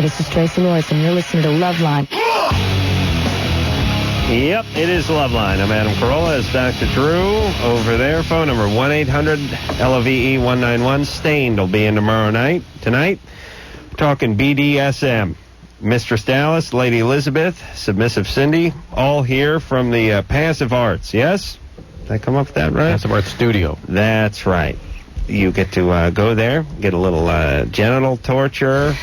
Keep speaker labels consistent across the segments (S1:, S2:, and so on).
S1: this is Tracy Lewis, and you're listening to Loveline.
S2: Yep, it is Loveline. I'm Adam Carolla. It's Dr. Drew over there. Phone number 1-800-LOVE-191. Stained will be in tomorrow night. Tonight, we're talking BDSM. Mistress Dallas, Lady Elizabeth, Submissive Cindy, all here from the Passive Arts. Yes? Did I come up with that right?
S3: Passive Arts Studio.
S2: That's right. You get to go there, get a little genital torture,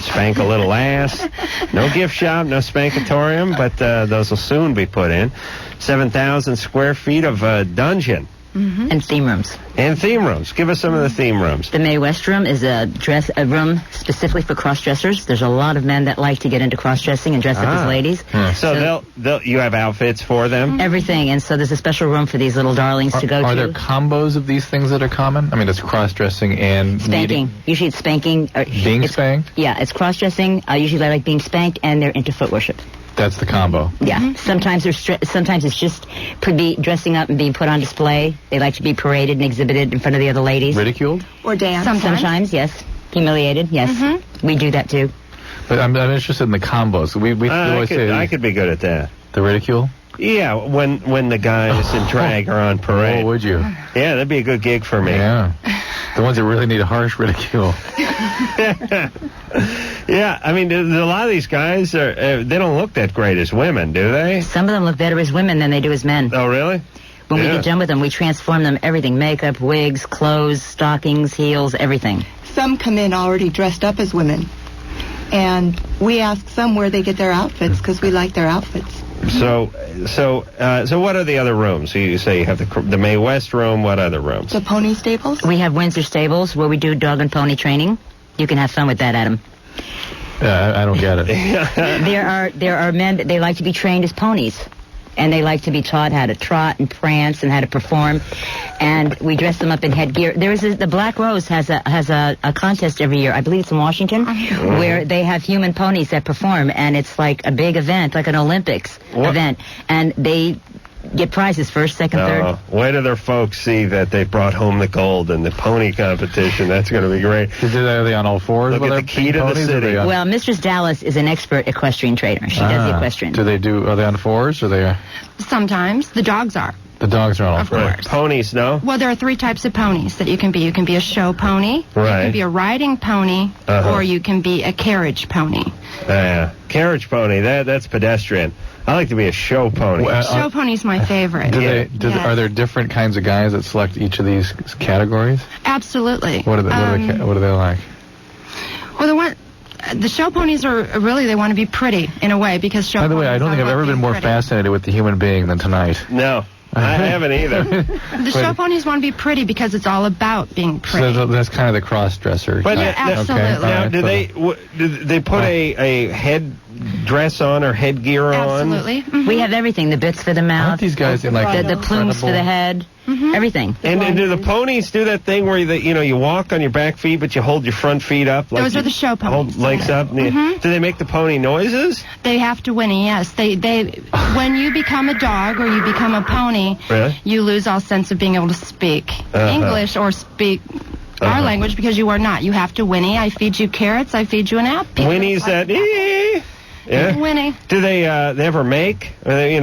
S2: spank a little ass. No gift shop, no spankatorium, but those will soon be put in. 7,000 square feet of dungeon.
S1: Mm-hmm. And theme rooms.
S2: And theme rooms. Give us some of the theme rooms.
S1: The Mae West room is a room specifically for cross-dressers. There's a lot of men that like to get into cross-dressing and dress up as ladies.
S2: So you have outfits for them?
S1: Everything, and so there's a special room for these little darlings to go to.
S3: Are there combos of these things that are common? I mean, it's cross-dressing and
S1: spanking. Usually it's spanking.
S3: Being spanked?
S1: Yeah, it's cross-dressing. Usually they like being spanked, and they're into foot worship.
S3: That's the combo.
S1: Yeah. Mm-hmm. Sometimes it's just dressing up and being put on display. They like to be paraded and exhibited in front of the other ladies.
S3: Ridiculed?
S4: Or dance.
S1: Sometimes, yes. Humiliated, yes. Mm-hmm. We do that too.
S3: But I'm interested in the combos. We always say
S2: I could be good at that.
S3: The ridicule?
S2: Yeah, when the guys in drag are on parade.
S3: Oh, would you?
S2: Yeah, that'd be a good gig for me.
S3: Yeah. The ones that really need a harsh ridicule.
S2: Yeah, I mean, a lot of these guys, they don't look that great as women, do they?
S1: Some of them look better as women than they do as men.
S2: Oh, really?
S1: When we get done with them, we transform them, everything. Makeup, wigs, clothes, stockings, heels, everything.
S4: Some come in already dressed up as women. And we ask some where they get their outfits, because we like their outfits.
S2: So what are the other rooms? So you say you have the Mae West room. What other rooms?
S4: The pony stables?
S1: We have Windsor Stables, where we do dog and pony training. You can have fun with that, Adam.
S3: I don't get it.
S1: There are men that they like to be trained as ponies, and they like to be taught how to trot and prance and how to perform, and we dress them up in headgear. The Black Rose has a contest every year. I believe it's in Washington, where they have human ponies that perform, and it's like a big event, like an Olympics event, and they get prizes first, second, third.
S2: Wait till their folks see that they brought home the gold in the pony competition. That's going to be great.
S3: Are they on all fours?
S2: Look at the key to the city.
S1: Well, Mistress Dallas is an expert equestrian trainer. She does the equestrian.
S3: Are they on fours? Or they?
S5: Sometimes. The dogs are.
S3: The dogs are on all fours.
S5: Of course.
S2: Ponies, no?
S5: Well, there are three types of ponies that you can be. You can be a show pony,
S2: right.
S5: You can be a riding pony, or you can be a carriage pony.
S2: Carriage pony, that's pedestrian. I like to be a show pony.
S5: Show pony's my favorite.
S3: Are there different kinds of guys that select each of these categories?
S5: Absolutely.
S3: What are they like?
S5: Well, the show ponies are really, they want to be pretty in a way, because show ponies.
S3: By the way, I don't think I've ever been more fascinated with the human being than tonight.
S2: No. I haven't either.
S5: The show ponies want to be pretty because it's all about being pretty.
S3: So that's kind of the cross-dresser.
S5: But absolutely.
S2: Okay, now, do they put a head dress on or headgear on?
S5: Absolutely. Mm-hmm.
S1: We have everything. The bits for the mouth.
S3: Aren't these guys in like
S1: the plumes for the head? Mm-hmm. Everything.
S2: And do the ponies do that thing where you walk on your back feet, but you hold your front feet up? Like
S5: those are the show ponies.
S2: Hold legs up. Do they make the pony noises?
S5: They have to whinny, yes. They when you become a dog or you become a pony,
S2: really?
S5: You lose all sense of being able to speak English or speak our language, because you are not. You have to whinny. I feed you carrots. I feed you an apple.
S2: Whinny's that. Yeah.
S5: Winnie.
S2: Do they ever make? Or they,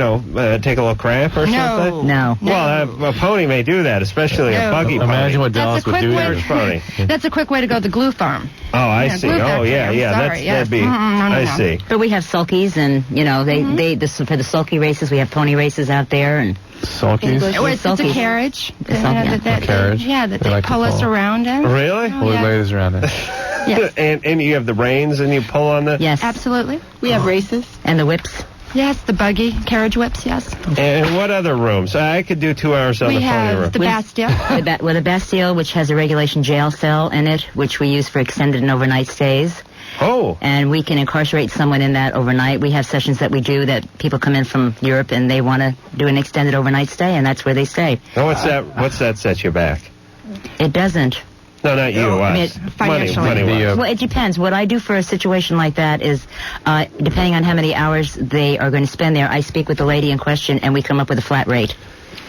S2: take a little crap or something?
S1: No.
S2: Well, a pony may do that, especially a buggy pony.
S3: Imagine what Dallas would do there.
S2: Pony.
S5: That's a quick way to go to the glue farm.
S2: Oh, I see. Oh, yeah. That'd be. I see.
S1: But we have sulkies, and for the sulky races, we have pony races out there, and.
S3: Sulkies?
S5: It's a carriage.
S3: A carriage?
S5: Yeah, that they pull us around in.
S2: Really?
S3: Pull the ladies around in.
S5: Yes.
S2: And you have the reins and you pull on the...
S1: Yes.
S5: Absolutely.
S4: We have races.
S1: And the whips.
S5: Yes, the buggy, carriage whips, yes.
S2: And what other rooms? I could do 2 hours on the pony room.
S5: We have the Bastille.
S1: With a Bastille, which has a regulation jail cell in it, which we use for extended and overnight stays.
S2: Oh.
S1: And we can incarcerate someone in that overnight. We have sessions that we do that people come in from Europe and they want to do an extended overnight stay, and that's where they stay.
S2: Oh, what's that set you back?
S1: It doesn't.
S2: No, not you. Us.
S5: Financially.
S2: Money.
S1: Well, it depends. What I do for a situation like that is, depending on how many hours they are going to spend there, I speak with the lady in question, and we come up with a flat rate.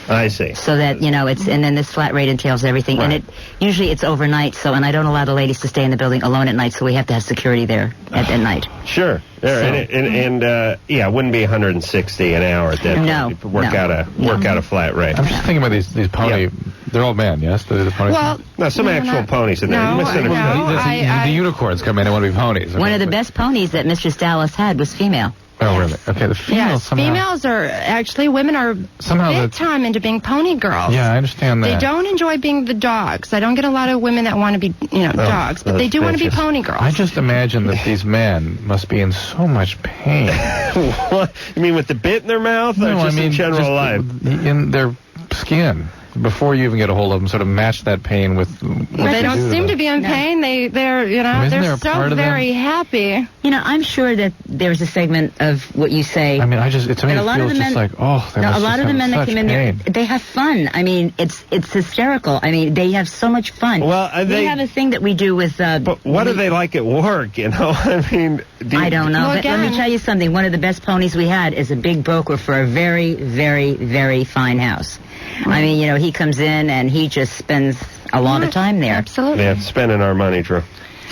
S2: I see.
S1: So that, and then this flat rate entails everything.
S2: Right.
S1: And usually it's overnight, and I don't allow the ladies to stay in the building alone at night, so we have to have security there at night.
S2: Sure. There, it wouldn't be 160 an hour at that point.
S1: No,
S2: You could work out a flat rate.
S3: I'm just thinking about these pony. They're all men, yes? The ponies.
S5: Well,
S2: No, some actual ponies in there. You misunderstood.
S3: The unicorns come in and want to be ponies.
S1: One of the best ponies that Mistress Dallas had was female.
S3: Oh, really? Okay, the females
S5: Yes,
S3: somehow...
S5: females are actually, women are big time into being pony girls.
S3: Yeah, I understand that.
S5: They don't enjoy being the dogs. I don't get a lot of women that want to be, dogs, but they do want to be pony girls.
S3: I just imagine that these men must be in so much pain.
S2: What? You mean with the bit in their mouth, or just in general life?
S3: In their skin. Before you even get a hold of them, sort of match that pain with what
S5: They don't seem to be in pain. They're
S3: there a
S5: so
S3: part of
S5: very happy.
S1: I'm sure that there's a segment of what you say.
S3: I mean, to me, it feels just like,
S1: a lot of the men that come in there, they have fun. I mean, it's hysterical. I mean, they have so much fun.
S2: Well,
S1: we have a thing that we do with.
S2: But what are they like at work? I mean,
S1: I don't know.
S5: Well,
S1: but let me tell you something. One of the best ponies we had is a big broker for a very, very, very fine house. I mean, he comes in and he just spends a lot of time there.
S5: Absolutely.
S2: Yeah, spending our money, Drew.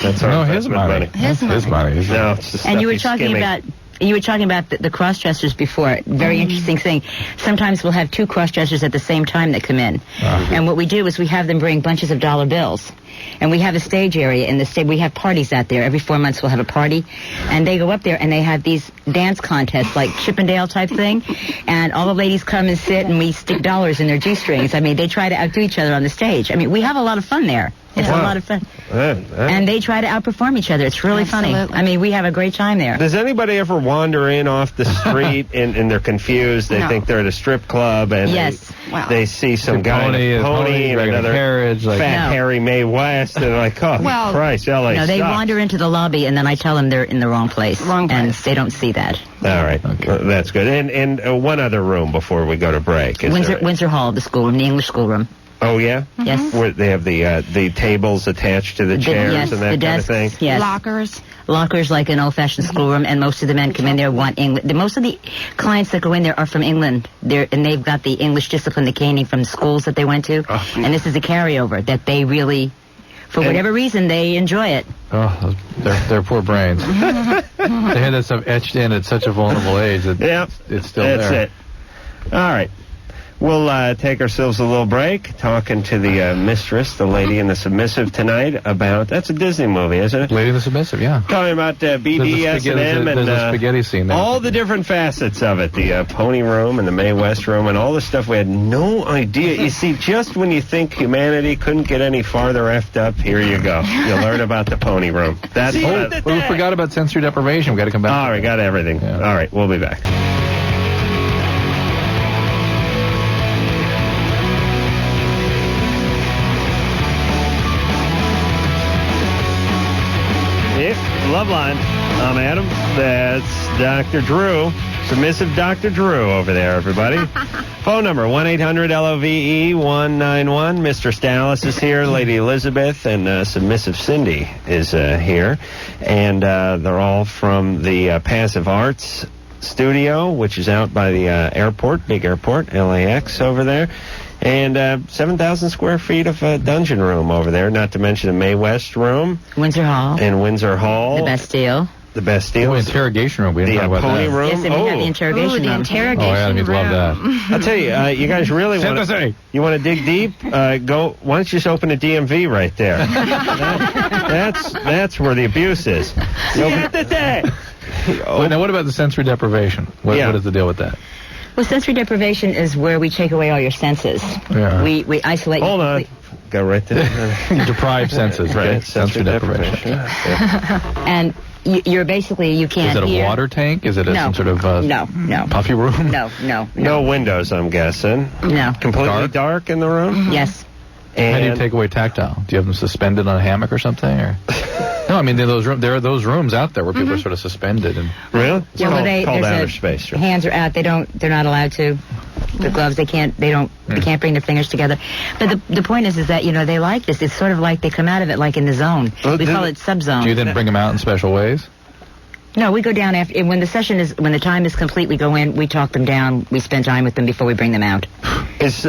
S2: That's our
S3: his money.
S5: His money.
S2: No, it's the stuff
S1: And you were
S2: he's
S1: talking
S2: skimming.
S1: about. You were talking about the cross-dressers before. Very interesting thing. Sometimes we'll have two cross-dressers at the same time that come in. And what we do is we have them bring bunches of dollar bills. And we have a stage area in the stage. We have parties out there. Every 4 months we'll have a party. And they go up there and they have these dance contests like Chippendale type thing. And all the ladies come and sit and we stick dollars in their G-strings. I mean, they try to outdo each other on the stage. I mean, we have a lot of fun there. It's a lot of fun. And they try to outperform each other. It's really funny. I mean, we have a great time there.
S2: Does anybody ever wander in off the street and they're confused? They think they're at a strip club and they see some guy in a pony and another
S3: carriage,
S2: fat Harry Mae West and they're like, oh, Christ, L.A.
S1: No, they
S2: sucks.
S1: wander into the lobby and then I tell them they're in the wrong place. And they don't see that.
S2: All right. Okay. Well, that's good. And one other room before we go to break.
S1: Windsor Hall, the schoolroom, the English schoolroom.
S2: Oh, yeah?
S1: Yes.
S2: Where they have the tables attached to the chairs and that kind of thing?
S1: Yes.
S5: Lockers
S1: like an old-fashioned schoolroom, and most of the men come in there want English. Most of the clients that go in there are from England, and they've got the English discipline that came from the schools that they went to, and this is a carryover that they really, for whatever reason, they enjoy it.
S3: Oh, their poor brains. They had that stuff etched in at such a vulnerable age that it's still there.
S2: That's it. All right. We'll take ourselves a little break, talking to the mistress, the Lady and the Submissive tonight about, that's a Disney movie, isn't it?
S3: Lady and the Submissive, yeah.
S2: Talking about BDSM and
S3: a spaghetti scene there.
S2: all the different facets of it, the pony room and the Mae West room and all the stuff we had no idea. You see, just when you think humanity couldn't get any farther effed up, here you go. You learn about the pony room. That's
S3: we forgot about sensory deprivation. We got to come back.
S2: All right, got everything. Yeah. All right, we'll be back. Loveline. I'm Adam. That's Dr. Drew. Submissive Dr. Drew over there, everybody. Phone number, 1-800-LOVE-191. Mistress Dallas is here. Lady Elizabeth and Submissive Cindy is here. And they're all from the Passive Arts Studio, which is out by the airport, big airport, LAX over there. And 7,000 square feet of dungeon room over there, not to mention the Mae West room.
S1: Windsor Hall.
S2: And Windsor Hall.
S1: The Bastille.
S2: The Bastille.
S3: Oh, interrogation room. We didn't talk about
S2: pony
S3: that.
S2: room.
S1: Yes, and we have the interrogation room.
S5: Interrogation
S3: oh, Adam, you'd love that.
S2: I'll tell you, you guys really want to... You want to dig deep? Go. Why don't you just open a DMV right there? That's where the abuse is. You open it today.
S3: Now, what about the sensory deprivation? What is the deal with that?
S1: Well, sensory deprivation is where we take away all your senses.
S3: Yeah.
S1: We isolate.
S2: Hold on. Go right there.
S3: Deprived senses, right? Sensory deprivation.
S1: And you're basically, you can't hear.
S3: Is it a water tank? Is it some sort of
S1: no.
S3: puffy room?
S2: No windows, I'm guessing.
S1: No.
S2: Completely dark in the room?
S1: Yes.
S2: And
S3: how do you take away tactile? Do you have them suspended on a hammock or something? Or? No, I mean, there are those rooms out there where people are sort of suspended. And
S2: really?
S1: It's called
S2: outer space. Sure.
S1: Hands are out. They're not allowed to. The gloves, they can't bring their fingers together. But the point is that, they like this. It's sort of like they come out of it like in the zone. We call it subzone.
S3: Do you then bring them out in special ways?
S1: No, we go down after when the time is complete. We go in, we talk them down, we spend time with them before we bring them out.
S2: Is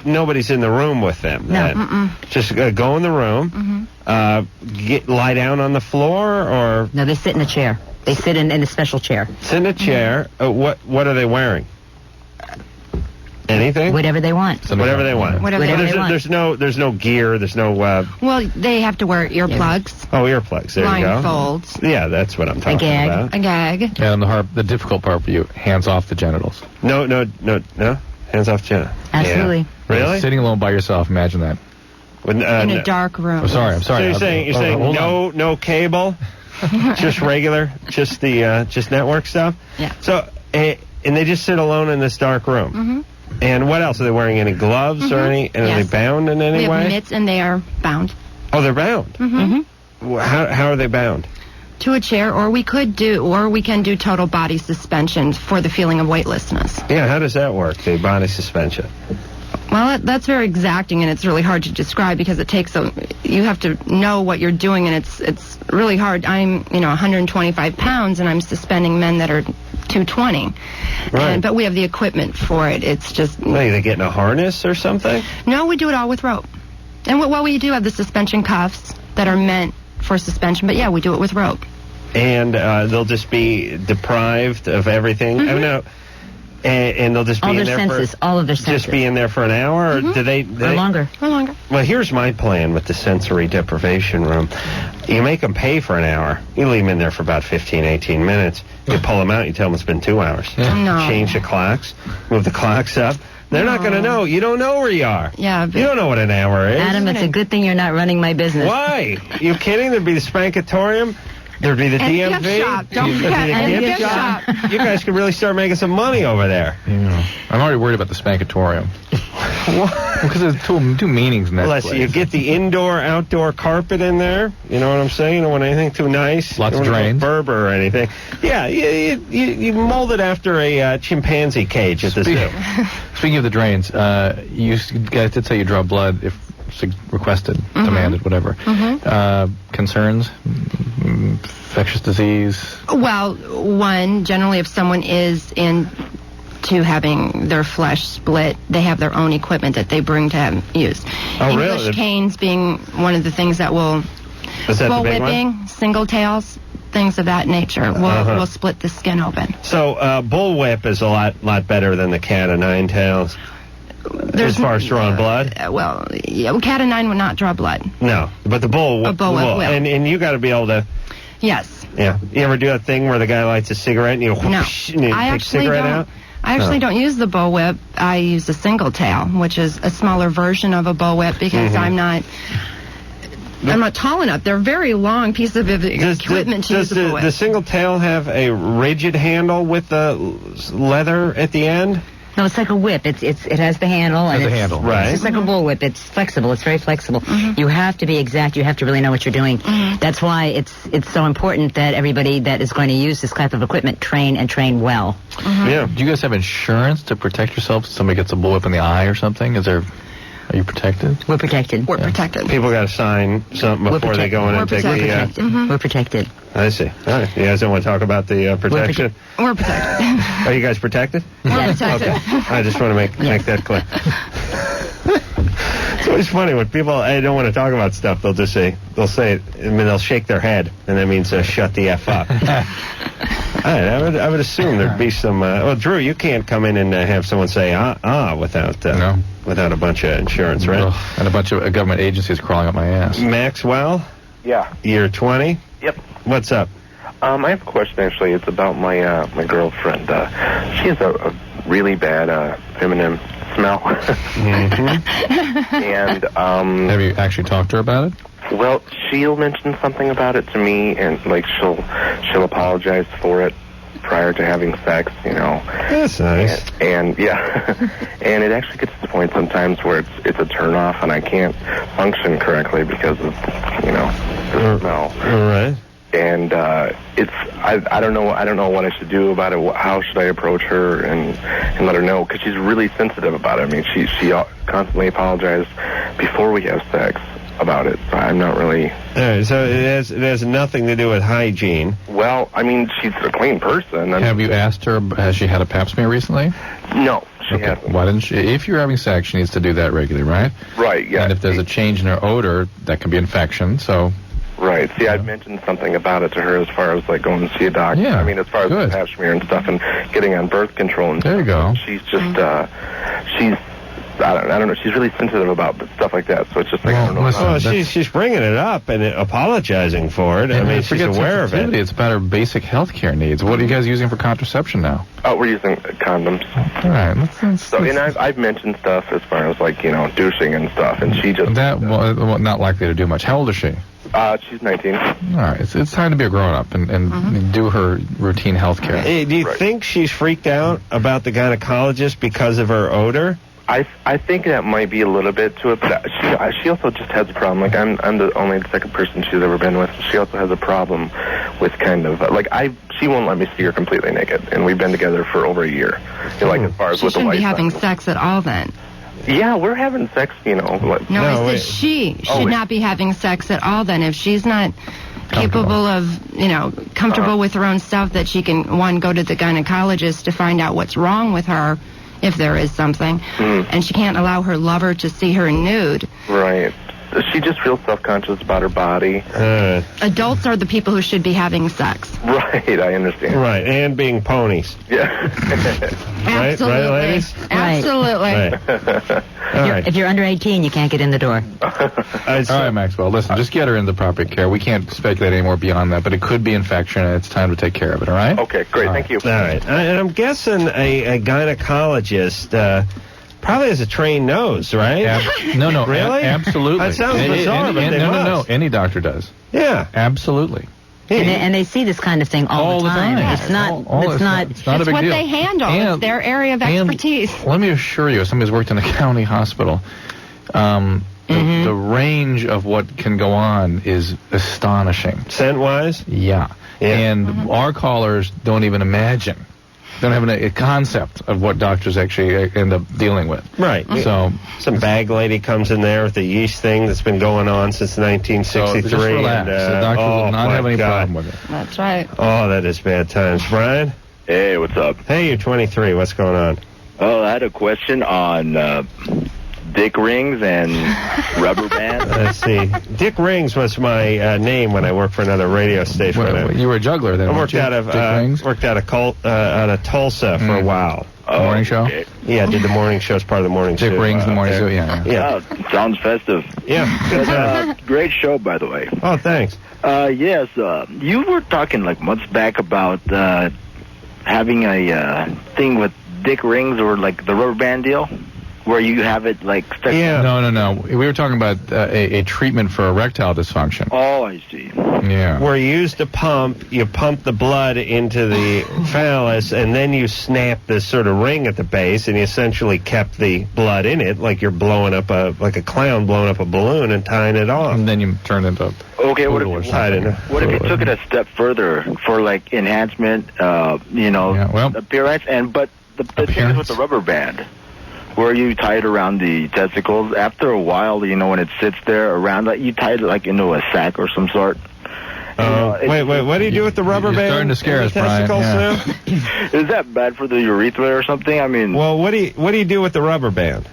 S2: nobody's in the room with them?
S1: No.
S2: Just go in the room, lie down on the floor, or
S1: No, they sit in a chair. They sit in a special chair.
S2: sit in a chair. What are they wearing? Anything?
S1: Whatever they want.
S2: Whatever they want.
S5: Whatever
S1: they want.
S2: There's no gear. There's no.
S5: Well, they have to wear earplugs,
S2: Earplugs. There you go.
S5: blindfolds,
S2: Yeah, that's what I'm talking
S1: gag.
S2: about.
S5: a gag.
S3: And the difficult part for you, hands off the genitals.
S2: No. Hands off, Jenna.
S1: Absolutely.
S2: Yeah. Really?
S3: Sitting alone by yourself, imagine that.
S2: With,
S5: In a dark room.
S3: I'm sorry.
S2: So you're saying
S3: hold on.
S2: no cable, just regular, just the just network stuff.
S5: Yeah.
S2: So and they just sit alone in this dark room.
S5: Mm-hmm.
S2: And what else? Are they wearing any gloves or any? And are
S5: Yes.
S2: they bound in any
S5: We
S2: way?
S5: have mitts, and they are bound
S2: Oh, they're bound.
S5: Mm-hmm.
S2: How are they bound?
S5: to a chair, or we can do total body suspension for the feeling of weightlessness.
S2: Yeah, how does that work? The body suspension.
S5: Well, that's very exacting, and it's really hard to describe because it takes you have to know what you're doing, and it's really hard. I'm 125 pounds, and I'm suspending men that are 220.
S2: Right.
S5: But we have the equipment for it. It's just
S2: Are they getting a harness or something?
S5: no, we do it all with rope. And we do have the suspension cuffs that are meant for suspension, but yeah, we do it with rope.
S2: And they'll just be deprived of everything. I know. And they'll just be
S1: All
S2: in
S1: their
S2: there
S1: senses. All of their senses.
S2: just be in there for an hour, or do they
S1: Or longer.
S5: Or longer.
S2: Well, here's my plan with the sensory deprivation room. You make them pay for an hour. You leave them in there for about 15, 18 minutes. You pull them out, you tell them it's been 2 hours.
S5: No.
S2: Change the clocks, move the clocks up. They're not going to know. You don't know where you are.
S5: Yeah, but
S2: You don't know what an hour is.
S1: Adam, it's a good thing you're not running my business.
S2: Why? You kidding? There'd be the Spankatorium. There'd be the
S5: And
S2: DMV.
S5: gift shop. Don't
S2: There'd be
S5: forget,
S2: the
S5: and
S2: gift
S5: gift
S2: shop.
S5: shop.
S2: You guys could really start making some money over there.
S3: Yeah. I'm already worried about the Spankatorium. Because there's two meanings in that
S2: Unless
S3: place.
S2: you get the indoor-outdoor carpet in there. You know what I'm saying? You don't want anything too nice.
S3: Lots
S2: you
S3: of
S2: don't want
S3: drains.
S2: Berber or anything. Yeah, you mold it after a chimpanzee cage at the zoo.
S3: Speaking of the drains, you guys did say you draw blood if requested, demanded, whatever. Concerns? Infectious disease?
S5: Well, one, generally if someone is into having their flesh split, they have their own equipment that they bring to have used.
S2: Oh,
S5: English
S2: really?
S5: canes being one of the things that will,
S2: Is that the
S5: bull
S2: big
S5: whipping,
S2: one?
S5: single tails, things of that nature will split the skin open.
S2: So bullwhip is a lot better than the cat of nine tails. As far as drawing blood?
S5: Cat of nine would not draw blood.
S2: No, but the bull.
S5: A bullwhip will.
S2: And you got to be able to.
S5: Yes.
S2: Yeah. You ever do that thing where the guy lights a cigarette and you
S5: No.
S2: whoosh, and you
S5: I
S2: take
S5: actually
S2: cigarette
S5: don't.
S2: out?
S5: I actually don't use the bullwhip. I use a single tail, which is a smaller version of a bullwhip because I'm not tall enough. They're very long pieces of equipment to use
S2: Does
S5: a bullwhip.
S2: the single tail have a rigid handle with the leather at the end?
S1: No, it's like a whip. It has the handle.
S3: Has
S1: and
S3: a
S1: it's,
S3: handle.
S2: Right.
S1: It's just like a bullwhip. It's flexible. It's very flexible. You have to be exact. You have to really know what you're doing. That's why it's so important that everybody that is going to use this type of equipment train well.
S2: Yeah.
S3: Do you guys have insurance to protect yourself if somebody gets a bullwhip in the eye or something? Are you protected?
S1: We're protected.
S5: We're protected.
S2: People got to sign something before they go in and take
S1: We're
S2: the.
S1: protected. We're protected.
S2: I see. All right. You guys don't want to talk about the protection?
S5: We're protected.
S2: Are you guys protected?
S5: We're protected.
S2: Okay. I just want to make that clear. It's always funny when people don't want to talk about stuff. They'll say it. I mean, they'll shake their head, and that means shut the f up. All right, I would assume there'd be some. Well, Drew, you can't come in and have someone say without a bunch of insurance, right?
S3: Ugh, and a bunch of government agencies crawling up my ass.
S2: Maxwell,
S6: Yeah.
S2: you're 20.
S6: Yep.
S2: What's up?
S6: I have a question, actually. It's about my my girlfriend. She has a really bad feminine smell. And,
S3: Have you actually talked to her about it?
S6: well, she'll mention something about it to me, and, like, she'll apologize for it prior to having sex, you know.
S2: That's nice.
S6: And yeah, and it actually gets to the point sometimes where it's a turnoff, and I can't function correctly because of, you know, the smell.
S2: All right.
S6: And I don't know what I should do about it. How should I approach her and let her know? Because she's really sensitive about it. I mean, she constantly apologizes before we have sex, about it. So I'm not really...
S2: All right, so it has nothing to do with hygiene.
S6: Well, I mean, she's a clean person.
S3: Have you asked her, has she had a pap smear recently?
S6: No, she hasn't.
S3: Why didn't she? If you're having sex, she needs to do that regularly, right?
S6: Right, yeah.
S3: And if there's a change in her odor, that can be infection, so...
S6: Right. See, I'd mentioned something about it to her as far as, like, going to see a doctor.
S3: Yeah,
S6: I mean, as far as the pap smear and stuff and getting on birth control and
S3: there you go.
S6: She's just, I don't know. She's really sensitive about stuff like that, so it's just like, I don't know.
S2: Well, she's bringing it up and apologizing for it. I mean, she's aware of it.
S3: It's about her basic health care needs. What are you guys using for contraception now?
S6: Oh, we're using condoms.
S3: All right.
S6: So, and I've mentioned stuff as far as, like, douching and stuff, and she just...
S3: Well, not likely to do much. How old is she?
S6: She's 19.
S3: All right. It's time to be a grown-up and do her routine health care.
S2: Hey, do you think she's freaked out about the gynecologist because of her odor?
S6: I think that might be a little bit to it, but she also just has a problem. Like, I'm only the second person she's ever been with. She also has a problem with kind of, like, she won't let me see her completely naked, and we've been together for over a year. Like, as far as
S5: she
S6: with the
S5: shouldn't
S6: wife.
S5: be having sex at all then.
S6: Yeah, we're having sex, Like,
S5: no, I said she should not be having sex at all then. If she's not capable of, comfortable with her own stuff, that she can, one, go to the gynecologist to find out what's wrong with her, if there is something, and she can't allow her lover to see her nude.
S6: Right. She just feels self-conscious about her body.
S5: Adults are the people who should be having sex.
S6: Right, I understand.
S2: Right, and being ponies.
S6: Yeah.
S5: Absolutely.
S2: Right, ladies?
S5: Absolutely.
S2: Right.
S1: If you're under 18, you can't get in the door.
S3: All right, Maxwell, listen, just get her in the proper care. We can't speculate anymore beyond that, but it could be infection, and it's time to take care of it, all right?
S6: Okay, great, thank you.
S2: All right, and I'm guessing a gynecologist probably has a trained nose, right?
S3: No,
S2: really?
S3: Absolutely.
S2: That sounds bizarre, but they must.
S3: No, any doctor does.
S2: Yeah.
S3: Absolutely.
S1: And they see this kind of thing all the time.
S5: Yeah.
S1: It's not.
S3: It's not a big
S5: what
S3: deal.
S5: they handle. It's their area of expertise.
S3: Let me assure you, as somebody who's worked in a county hospital, the range of what can go on is astonishing.
S2: Scent-wise?
S3: Yeah. And our callers don't even imagine. Don't have a concept of what doctors actually end up dealing with.
S2: Right.
S3: So
S2: some bag lady comes in there with the yeast thing that's been going on since 1963.
S3: So just relax.
S2: And,
S3: the doctor will not have any problem with it.
S5: That's right.
S2: Oh, that is bad times. Brian?
S7: Hey, what's up?
S2: Hey, you're 23. What's going on?
S7: Oh, I had a question on dick rings and rubber bands.
S2: Let's see. Dick Rings was my name when I worked for another radio station.
S3: Well, you were a juggler then.
S2: I worked out of Tulsa for a while.
S3: Morning show?
S7: Okay.
S2: Yeah, I did the morning show as part of the morning show.
S3: Dick Rings, the morning show, yeah.
S7: Oh, sounds festive.
S2: Yeah, good time.
S7: Great show, by the way.
S2: Oh, thanks.
S7: Yes, you were talking like months back about having a thing with dick rings or like the rubber band deal, where you have it like stuck.
S2: Yeah.
S3: No. We were talking about a treatment for erectile dysfunction.
S7: Oh, I see.
S3: Yeah.
S2: Where you used a pump, you pump the blood into the phallus, and then you snap this sort of ring at the base, and you essentially kept the blood in it, like you're blowing up like a clown blowing up a balloon and tying it off.
S3: And then you turn into
S7: Okay, what if you took it a step further for like enhancement, appearance, but the thing is with the rubber band, where you tie it around the testicles. After a while, when it sits there around, like you tie it like into a sack or some sort.
S2: Wait, what do you do with the rubber band?
S3: You're starting to scare us, Brian.
S2: Yeah.
S7: Is that bad for the urethra or something? I mean,
S2: well, what do you do with the rubber band?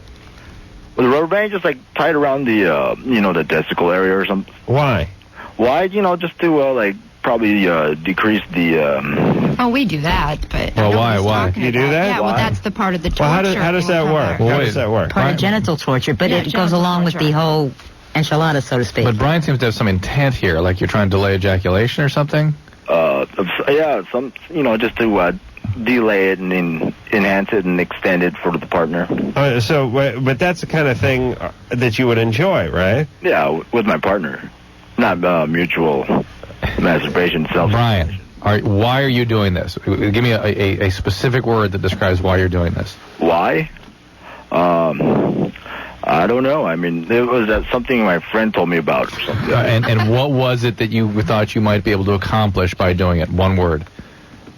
S7: Well, the rubber band just like tied around the the testicle area or something.
S2: Why?
S7: Why? Just to probably decrease the.
S5: Oh, we do that, but.
S3: Well, why?
S2: You do that?
S5: Yeah, well, that's the part of the torture.
S2: Well, how does that work?
S3: Well,
S2: how does that work?
S1: Part of genital torture, but it goes along with the whole enchilada, so to speak.
S3: But Brian seems to have some intent here, like you're trying to delay ejaculation or something.
S7: Yeah, some just to delay it and enhance it and extend it for the partner.
S2: But that's the kind of thing that you would enjoy, right?
S7: Yeah, with my partner, not mutual masturbation.
S3: Brian, why are you doing this? Give me a specific word that describes why you're doing this.
S7: Why? I don't know. I mean, it was something my friend told me about or something.
S3: And what was it that you thought you might be able to accomplish by doing it? One word.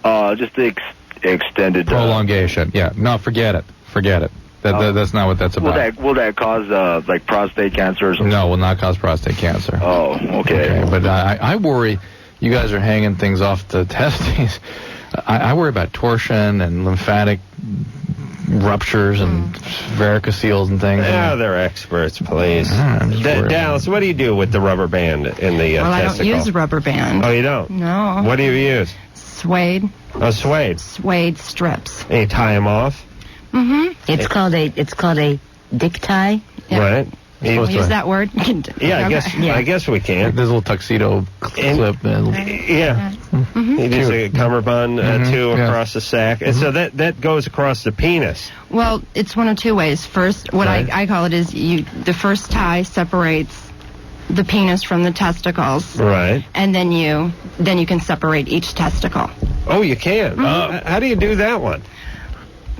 S7: Just the extended...
S3: Prolongation. Yeah. No, forget it. That's not what that's about.
S7: Will that cause like prostate cancer or something?
S3: No, will not cause prostate cancer.
S7: Oh, okay.
S3: But I worry. You guys are hanging things off the testes. I worry about torsion and lymphatic ruptures and varicoceles and things.
S2: Yeah, they're experts, please. Dallas, what do you do with the rubber band in the
S5: Well,
S2: testicle?
S5: I don't use rubber band.
S2: Oh, you don't?
S5: No.
S2: What do you use?
S5: Suede.
S2: Oh, suede.
S5: Suede strips.
S2: And you tie them off?
S5: Mm-hmm.
S1: It's called a dick tie.
S5: Yeah.
S2: Right.
S5: We'll use that word.
S2: Yeah, I guess we can.
S3: There's a little tuxedo clip.
S2: Yeah.
S5: Mm-hmm.
S2: You just a cummerbund too across the sack, and so that goes across the penis.
S5: Well, it's one of two ways. First, what I call it is the first tie separates the penis from the testicles.
S2: Right.
S5: And then you can separate each testicle.
S2: Oh, you can. How do you do that one?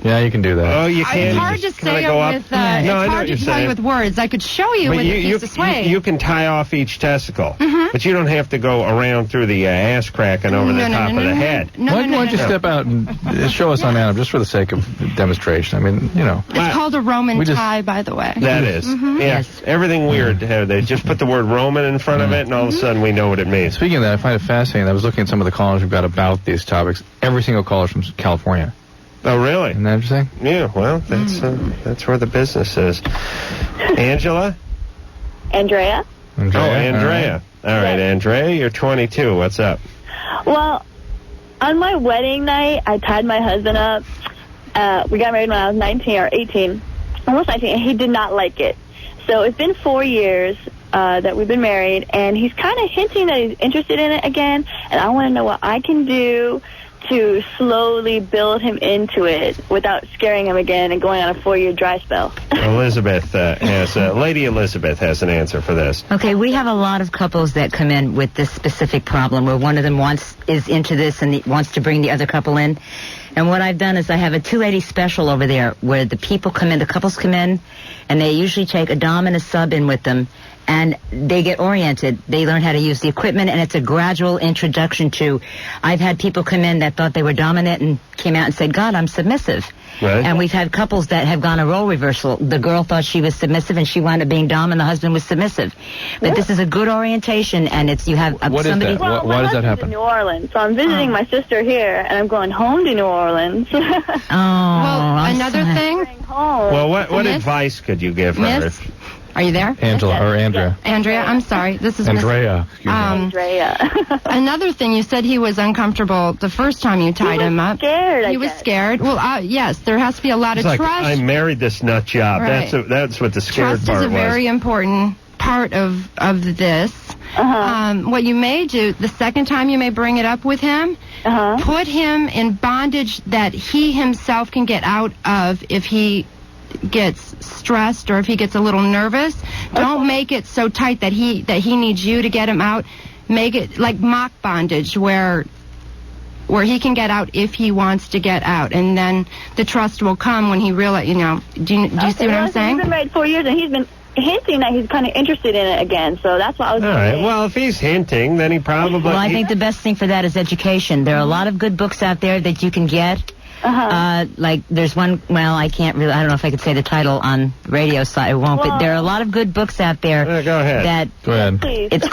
S3: Yeah, you can do that.
S2: Oh, you can.
S5: It's hard to say it with.
S2: No, I know
S5: it's
S2: what
S5: hard
S2: you're
S5: to tell
S2: saying.
S5: you with words. I could show you with a piece of suede.
S2: You can tie off each testicle, but you don't have to go around through the ass crack and over the top of the head.
S3: Why don't you step out and show us on Adam, just for the sake of demonstration? I mean, you know.
S5: It's called a Roman tie, by the way.
S2: That is. Yes. Everything weird. They just put the word Roman in front of it, and all of a sudden we know what it means.
S3: Speaking of that, I find it fascinating. I was looking at some of the callers we've got about these topics. Every single caller's from California.
S2: Oh, really?
S3: Isn't that interesting?
S2: Yeah, well, that's where the business is. Angela?
S8: Andrea.
S2: Oh, Andrea. All right, Andrea, you're 22. What's up?
S8: Well, on my wedding night, I tied my husband up. We got married when I was 19 or 18, almost 19, and he did not like it. So it's been 4 years that we've been married, and he's kind of hinting that he's interested in it again, and I want to know what I can do to slowly build him into it without scaring him again and going on a 4-year dry spell.
S2: Lady Elizabeth has an answer for this.
S1: Okay, we have a lot of couples that come in with this specific problem where one of them is into this and wants to bring the other couple in. And what I've done is I have a 280 special over there where the couples come in, and they usually take a dom and a sub in with them, and they get oriented. They learn how to use the equipment, and it's a gradual introduction to. I've had people come in that thought they were dominant and came out and said, God, I'm submissive. Right. And we've had couples that have gone a role reversal. The girl thought she was submissive, and she wound up being dom, and the husband was submissive. But this is a good orientation, and you have somebody.
S3: Is that?
S8: Well,
S3: why does that happen?
S8: In New Orleans, so I'm visiting my sister here, and I'm going home to New Orleans.
S5: Well, another thing.
S2: Well, what advice could you give her?
S5: Miss? Are you there?
S3: Angela or Andrea?
S5: Andrea, I'm sorry. This is
S3: Andrea.
S8: Andrea.
S5: Another thing, you said he was uncomfortable the first time you tied him up.
S8: He
S5: was scared. Well, yes, there has to be a lot of trust.
S2: I married this nut job.
S5: Right.
S2: That's what the scared
S5: trust
S2: part was.
S5: Trust is a very important part of this. What you may do, the second time you may bring it up with him, put him in bondage that he himself can get out of if he gets stressed or if he gets a little nervous. Don't make it so tight that he needs you to get him out. Make it like mock bondage where he can get out if he wants to get out, and then the trust will come when he realizes, do you see what I'm saying?
S8: We've been married 4 years, and he's been hinting that he's kind of interested in it again, so that's what I was
S2: All right, well, if he's hinting, then he probably...
S1: Well, I think the best thing for that is education. There are a lot of good books out there that you can get. Like there's one, I don't know if I could say the title on radio, so I won't, but there are a lot of good books out there.
S2: Go ahead.
S3: Go ahead.
S1: It's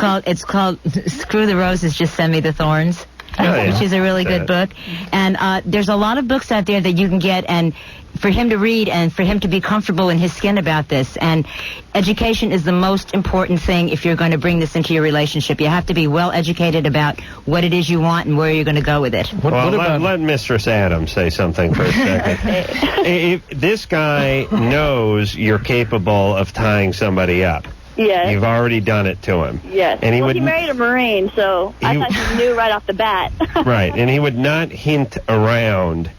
S1: called Screw the Roses, Just Send Me the Thorns. Which is a really good book. And there's a lot of books out there that you can get and for him to read and for him to be comfortable in his skin about this. And education is the most important thing if you're going to bring this into your relationship. You have to be well educated about what it is you want and where you're going to go with it.
S2: Let Mistress Adams say something for a second. If this guy knows you're capable of tying somebody up.
S8: Yes.
S2: You've already done it to him.
S8: Yes.
S2: And he
S8: married a Marine, so I thought he knew right off the bat.
S2: Right, and he would not hint around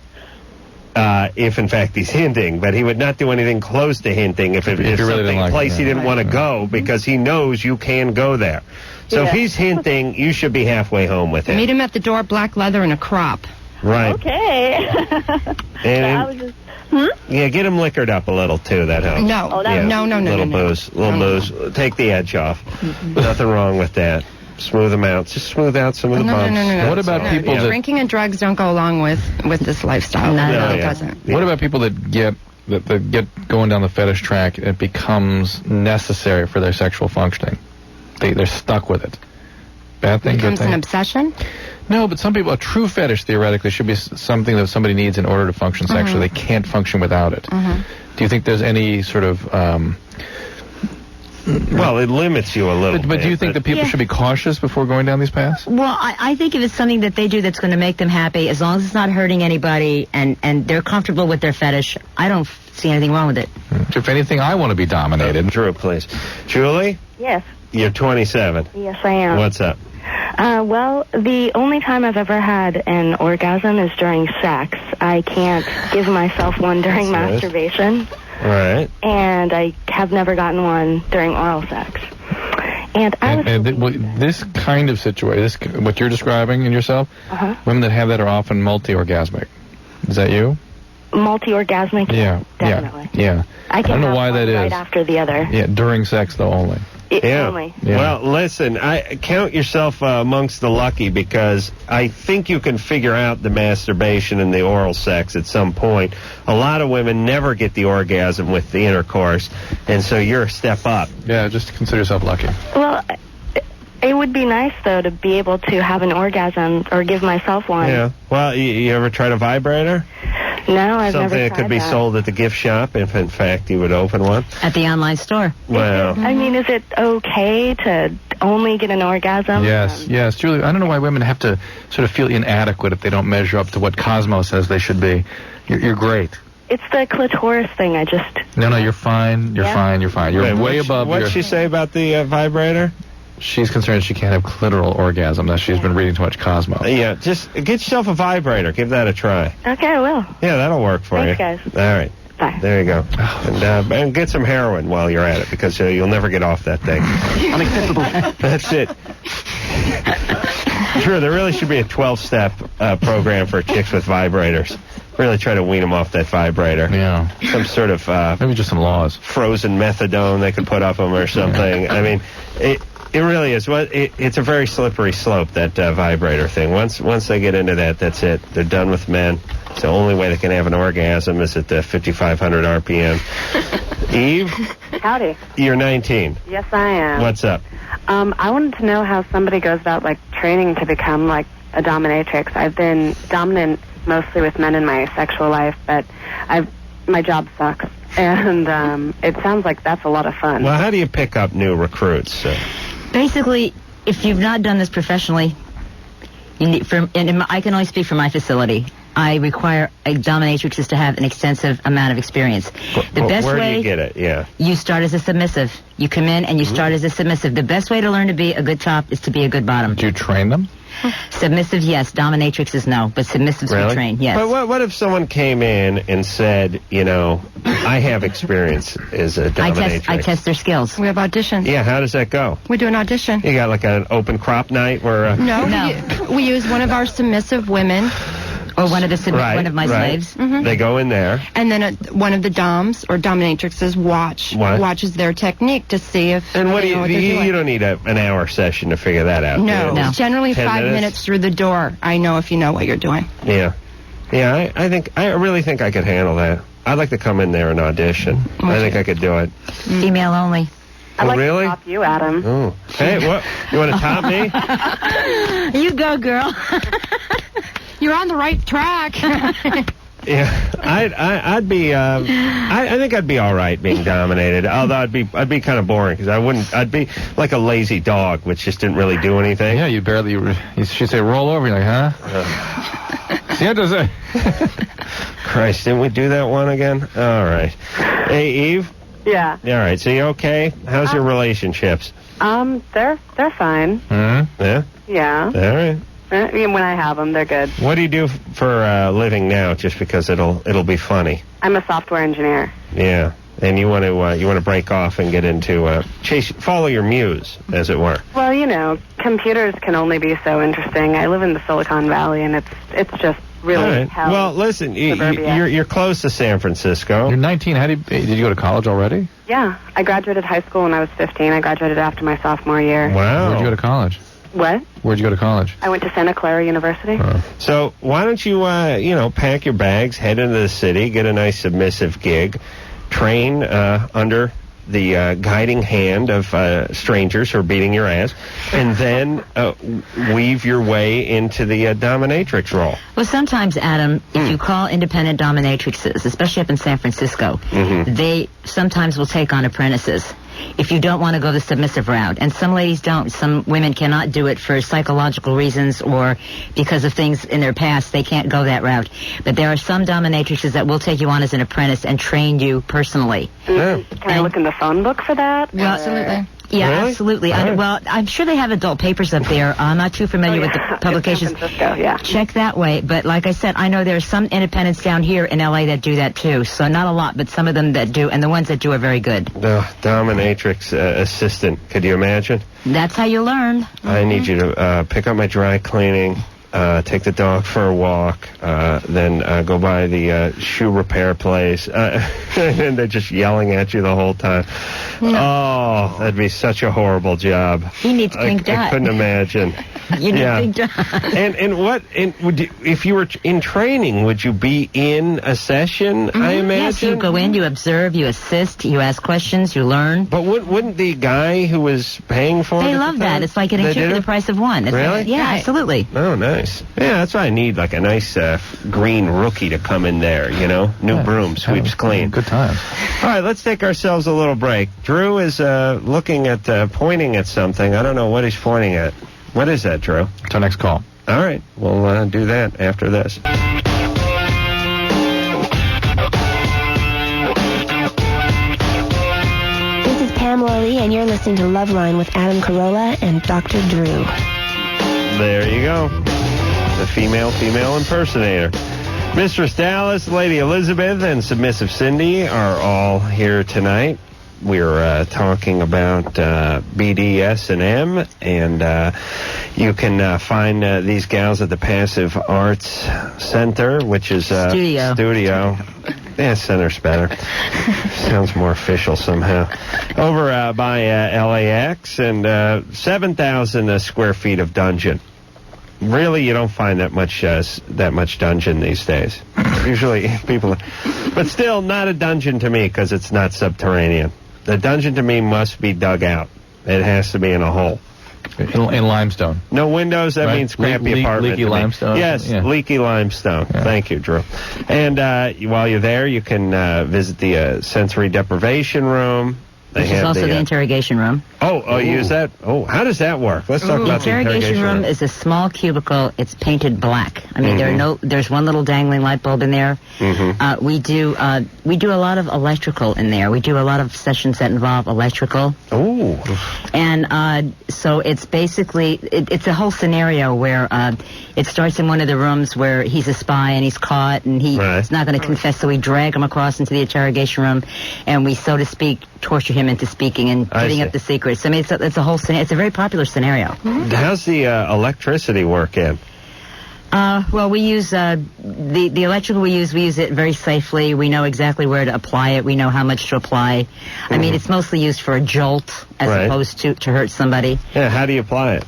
S2: if, in fact, he's hinting, but he would not do anything close to hinting if
S3: really
S2: something
S3: like
S2: place he didn't want to go because he knows you can go there. So if he's hinting, you should be halfway home with him.
S5: Meet him at the door, black leather and a crop.
S2: Right.
S8: Okay.
S2: Yeah, get him liquored up a little, too. That helps.
S5: No. No.
S2: Little booze. Booze. Take the edge off. Nothing wrong with that. Smooth them out. Just smooth out some of the bumps.
S5: No.
S3: What about people that...
S5: Drinking and drugs don't go along with this lifestyle.
S1: No,
S5: it doesn't.
S3: What about people that get that they get going down the fetish track, it becomes necessary for their sexual functioning. They're stuck with it. Bad thing,
S5: becomes
S3: good thing?
S5: an obsession?
S3: No, but some people, a true fetish theoretically should be something that somebody needs in order to function sexually. They can't function without it. Do you think there's any sort of...
S2: well, it limits you a little bit.
S3: But do you think that people should be cautious before going down these paths?
S1: Well, I think if it's something that they do that's going to make them happy, as long as it's not hurting anybody and they're comfortable with their fetish, I don't see anything wrong with it.
S3: If anything, I want to be dominated.
S2: Drew, please. Julie?
S9: Yes.
S2: You're 27.
S9: Yes, I am.
S2: What's up?
S9: Well, the only time I've ever had an orgasm is during sex. I can't give myself one during masturbation.
S2: Right.
S9: And I have never gotten one during oral sex. And
S3: this kind of situation, what you're describing in yourself, women that have that are often multi-orgasmic. Is that you?
S9: Multi-orgasmic?
S3: Yeah.
S9: Definitely.
S3: Yeah.
S9: I
S3: don't know why that is.
S9: Right after the other.
S3: Yeah, during sex, though, only.
S9: Only.
S2: Yeah. Well, listen, I count yourself amongst the lucky because I think you can figure out the masturbation and the oral sex at some point. A lot of women never get the orgasm with the intercourse, and so you're a step up.
S3: Yeah, just consider yourself lucky.
S9: Well, it would be nice, though, to be able to have an orgasm or give myself one.
S2: Yeah. Well, you ever tried a vibrator?
S9: No, I've never tried
S2: Something that could be sold at the gift shop, if in fact you would open one.
S1: At the online store.
S2: Well.
S9: I mean, is it okay to only get an orgasm?
S3: Yes, Julie, I don't know why women have to sort of feel inadequate if they don't measure up to what Cosmo says they should be. You're great.
S9: It's the clitoris thing, I just...
S3: No, you're fine. You're fine. You're way above...
S2: What'd she say about the vibrator?
S3: She's concerned she can't have clitoral orgasm. That she's been reading too much Cosmo.
S2: Yeah, just get yourself a vibrator. Give that a try.
S9: Okay, I will.
S2: Yeah, that'll work for you.
S9: Thanks, guys.
S2: All right.
S9: Bye.
S2: There you go. And get some heroin while you're at it, because you'll never get off that thing.
S10: Unacceptable.
S2: That's it. Sure, there really should be a 12-step program for chicks with vibrators. Really try to wean them off that vibrator.
S3: Yeah.
S2: Some sort of...
S3: maybe just some laws.
S2: Frozen methadone they could put up them or something. I mean, it really is. It's a very slippery slope, that vibrator thing. Once they get into that, that's it. They're done with men. It's the only way they can have an orgasm is at the 5,500 RPM. Eve?
S11: Howdy.
S2: You're 19.
S11: Yes, I am.
S2: What's up?
S11: I wanted to know how somebody goes about, like, training to become, like, a dominatrix. I've been dominant mostly with men in my sexual life, but my job sucks. And it sounds like that's a lot of fun.
S2: Well, how do you pick up new recruits?
S1: Basically, if you've not done this professionally, you need, and I can only speak for my facility. I require a dominatrix to have an extensive amount of experience. The best
S2: where
S1: way,
S2: do you get it? Yeah.
S1: You start as a submissive. You come in and you start as a submissive. The best way to learn to be a good top is to be a good bottom.
S3: Do you train them?
S1: Submissive, yes. Dominatrix is no, but submissives we train, yes.
S2: But what if someone came in and said, I have experience as a dominatrix?
S1: I test their skills.
S5: We have auditions.
S2: Yeah, how does that go?
S5: We do an audition.
S2: You got like an open crop night where...
S5: No. We use one of our submissive women.
S1: Or one of one of my slaves.
S5: Mm-hmm.
S2: They go in there.
S5: And then one of the doms or dominatrixes watches their technique to see if
S2: and what
S5: they know what they're doing.
S2: You don't need an hour session to figure that out.
S5: No. It's generally 5 minutes through the door. I know if you know what you're doing.
S2: Yeah. Yeah, I really think I could handle that. I'd like to come in there and audition. I think I could do it.
S1: Female only.
S11: I'd like
S2: really?
S11: to top you, Adam.
S2: Oh. Hey, what? You want to top me?
S1: You go, girl.
S5: You're on the right track.
S2: Yeah, I'd be. I think I'd be all right being dominated. Although I'd be kind of boring because I'd be like a lazy dog, which just didn't really do anything.
S3: Yeah, she'd say roll over. You're like, huh? See, what does it?
S2: Christ, didn't we do that one again? All right. Hey, Eve.
S11: Yeah.
S2: All right. So you okay? How's your relationships?
S11: They're fine.
S2: Mm-hmm. Yeah.
S11: Yeah.
S2: All right.
S11: When I have them, they're good.
S2: What do you do for a living now? Just because it'll be funny.
S11: I'm a software engineer.
S2: Yeah, and you want to break off and get into follow your muse, as it were.
S11: Well, computers can only be so interesting. I live in the Silicon Valley, and it's just really
S2: all right.
S11: hell.
S2: Well, listen, you're close to San Francisco.
S3: You're 19. Did you go to college already?
S11: Yeah, I graduated high school when I was 15. I graduated after my sophomore year.
S2: Wow.
S3: Where'd you go to college?
S11: What?
S3: Where'd you go to college?
S11: I went to Santa Clara University.
S2: So why don't you, pack your bags, head into the city, get a nice submissive gig, train under the guiding hand of strangers who are beating your ass, and then weave your way into the dominatrix role.
S1: Well, sometimes, Adam, if you call independent dominatrixes, especially up in San Francisco, they sometimes will take on apprentices if you don't want to go the submissive route. And some ladies don't. Some women cannot do it for psychological reasons or because of things in their past. They can't go that route. But there are some dominatrixes that will take you on as an apprentice and train you personally.
S11: Can I look in the phone book for that?
S1: Well, absolutely. Yeah,
S2: really?
S1: absolutely. Well, I'm sure they have adult papers up there. I'm not too familiar with the publications.
S11: San Francisco, yeah.
S1: Check that way. But like I said, I know there are some independents down here in L.A. that do that too. So not a lot, but some of them that do. And the ones that do are very good.
S2: The dominatrix assistant. Could you imagine?
S1: That's how you learn.
S2: I need you to pick up my dry cleaning, take the dog for a walk, then go by the shoe repair place, and they're just yelling at you the whole time.
S1: No.
S2: Oh, that'd be such a horrible job.
S1: He needs pink dot.
S2: I couldn't imagine.
S1: You need pink dot.
S2: If you were in training, would you be in a session, I imagine?
S1: Yes, you go in, you observe, you assist, you ask questions, you learn.
S2: But wouldn't the guy who was paying for it?
S1: They love that. It's like getting two for the price of one. It's
S2: really?
S1: Yeah, absolutely.
S2: Oh, nice. Yeah, that's why I need like a nice green rookie to come in there, New broom, sweeps clean.
S3: Good times.
S2: All right, let's take ourselves a little break. Drew is looking at, pointing at something. I don't know what he's pointing at. What is that, Drew?
S3: It's our next call.
S2: All right, we'll do that after this.
S10: This is Pamela Lee, and you're listening to Loveline with Adam Carolla and Dr. Drew.
S2: There you go. The female impersonator. Mistress Dallas, Lady Elizabeth, and Submissive Cindy are all here tonight. We're talking about BDSM, and you can find these gals at the Passive Arts Center, which is Studio. Yeah, center's better. Sounds more official somehow. Over by LAX, and 7,000 square feet of dungeon. Really, you don't find that much dungeon these days. Usually people, but still not a dungeon to me because it's not subterranean. The dungeon to me must be dug out. It has to be in a hole.
S3: In limestone.
S2: No windows, that means crappy apartment.
S3: Leaky limestone.
S2: Yes, leaky limestone. Yeah. Thank you, Drew. And while you're there, you can visit the sensory deprivation room.
S1: Which is also the interrogation room.
S2: Oh, you use that? Oh, how does that work? Let's talk about the interrogation room.
S1: Is a small cubicle. It's painted black. I mean, there's one little dangling light bulb in there. We do a lot of electrical in there. We do a lot of sessions that involve electrical.
S2: Oh.
S1: And so it's basically, it's a whole scenario where it starts in one of the rooms where he's a spy and he's caught and he's not going to confess, so we drag him across into the interrogation room and we, so to speak, torture him into speaking and giving up the secrets. I mean, it's a whole scenario. It's a very popular scenario.
S2: How's the electricity work in?
S1: Well, we use the electrical we use it very safely. We know exactly where to apply it. We know how much to apply. I mean, it's mostly used for a jolt as opposed to hurt somebody.
S2: Yeah, how do you apply it?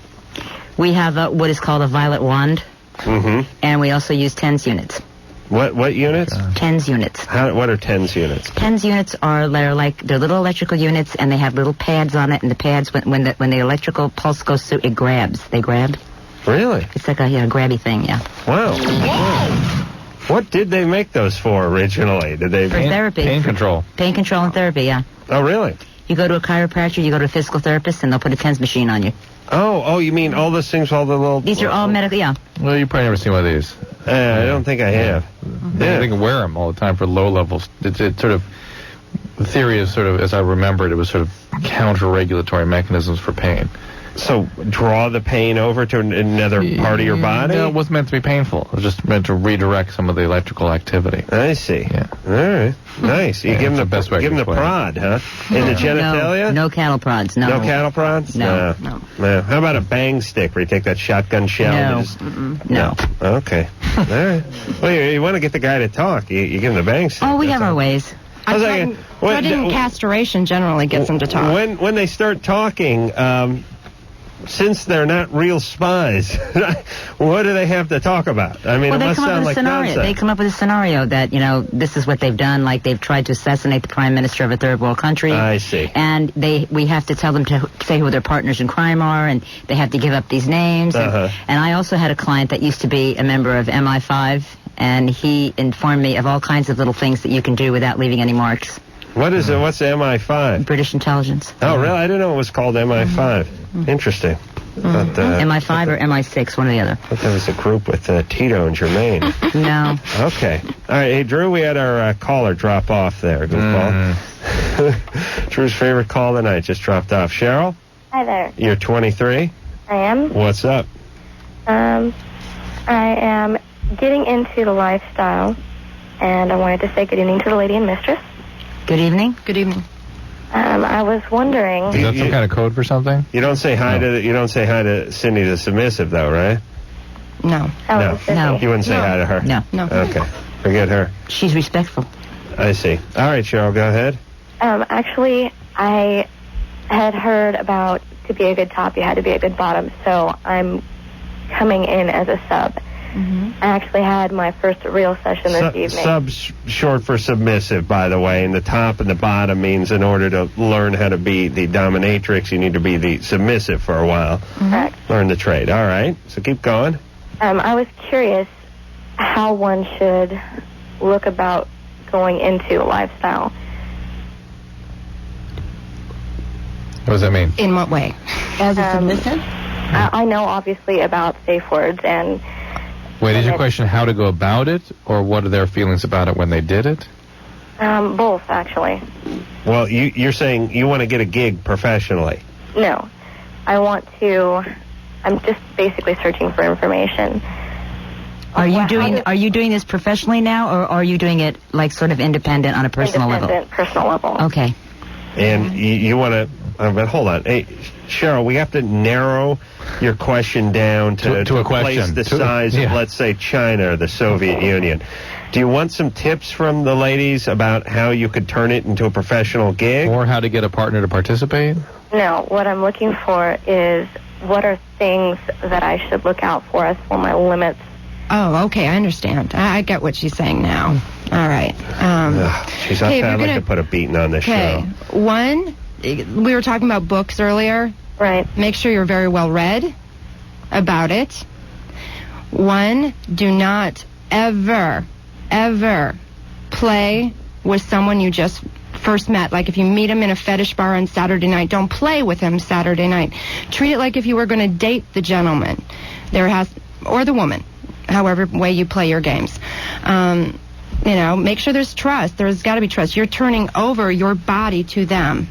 S1: We have what is called a violet wand, and we also use TENS units.
S2: What units?
S1: TENS units.
S2: What are TENS units?
S1: TENS units they're little electrical units, and they have little pads on it, and the pads, when the electrical pulse goes through, it grabs. They grab.
S2: Really?
S1: It's like a grabby thing, yeah.
S2: Wow. What did they make those for originally? Did they
S1: for therapy?
S3: Pain control.
S1: Pain control and therapy, yeah.
S2: Oh, really?
S1: You go to a chiropractor, you go to a physical therapist, and they'll put a TENS machine on you.
S2: Oh, you mean all those things, all the little...
S1: These are all medical, yeah.
S3: Well, you've probably never seen one of these.
S2: I don't think I have.
S3: They can wear them all the time for low levels. It's sort of... The theory is sort of, as I remembered, it was sort of counter-regulatory mechanisms for pain.
S2: So draw the pain over to another part of your body?
S3: No, it wasn't meant to be painful. It was just meant to redirect some of the electrical activity.
S2: I see.
S3: Yeah.
S2: All right. Nice. You give them the prod, huh? In the genitalia?
S1: No cattle prods, no.
S2: No cattle prods?
S1: No.
S2: How about a bang stick where you take that shotgun shell?
S1: No.
S2: Okay. All right. Well, you want to get the guy to talk. You give him the bang stick.
S1: Oh, we have our ways.
S5: Threatening castration generally gets them to talk.
S2: When they start talking, since they're not real spies, what do they have to talk about? I mean,
S1: well,
S2: it must sound like nonsense.
S1: They come up with a scenario that, this is what they've done, like they've tried to assassinate the prime minister of a third world country.
S2: I see.
S1: And we have to tell them to say who their partners in crime are, and they have to give up these names. And I also had a client that used to be a member of MI5, and he informed me of all kinds of little things that you can do without leaving any marks.
S2: What is it? What's MI5?
S1: British intelligence.
S2: Oh, really? I didn't know it was called MI5. Interesting. But,
S1: MI5 or MI6, one or the other.
S2: I thought that was a group with Tito and Jermaine.
S1: No.
S2: Okay. All right. Hey, Drew, we had our caller drop off there. Good call. Drew's favorite call tonight just dropped off. Cheryl?
S12: Hi there.
S2: You're 23?
S12: I am.
S2: What's up?
S12: I am getting into the lifestyle, and I wanted to say good evening to the lady and mistress.
S1: Good evening.
S5: Good evening.
S12: I was wondering.
S3: Is that some kind of code for something?
S2: You don't say hi to Cindy the submissive, though, right?
S5: No.
S2: No. You wouldn't say hi to her.
S1: No.
S2: Okay. Forget her.
S1: She's respectful.
S2: I see. All right, Cheryl, go ahead.
S12: Actually, I had heard about to be a good top, you had to be a good bottom. So I'm coming in as a sub. I actually had my first real session this evening.
S2: Sub's short for submissive, by the way, and the top and the bottom means in order to learn how to be the dominatrix, you need to be the submissive for a while.
S12: Correct.
S2: Learn the trade. All right, so keep going.
S12: I was curious how one should look about going into a lifestyle.
S3: What does that mean?
S5: In what way?
S4: As a submissive?
S12: I know, obviously, about safe words and...
S3: Wait, is your question how to go about it, or what are their feelings about it when they did it?
S12: Both, actually.
S2: Well, you're saying you want to get a gig professionally.
S12: No. I'm just basically searching for information.
S1: Are you doing this professionally now, or are you doing it like sort of independent on a personal level?
S12: Personal level.
S1: Okay.
S2: And you want to... but hold on. Hey, Cheryl, we have to narrow your question down to
S3: a question.
S2: Place the size of, let's say, China or the Soviet Union. Do you want some tips from the ladies about how you could turn it into a professional gig?
S3: Or how to get a partner to participate?
S12: No, what I'm looking for is what are things that I should look out for as for my limits.
S5: Oh, okay, I understand. I get what she's saying now. All right.
S2: Jeez, I'd like to put a beating on this show.
S5: Okay, one... We were talking about books earlier.
S12: Right.
S5: Make sure you're very well read about it. One, do not ever play with someone you just first met. Like if you meet him in a fetish bar on Saturday night, don't play with him Saturday night. Treat it like if you were going to date the gentleman. Or the woman, however way you play your games. Make sure there's trust. There's got to be trust. You're turning over your body to them.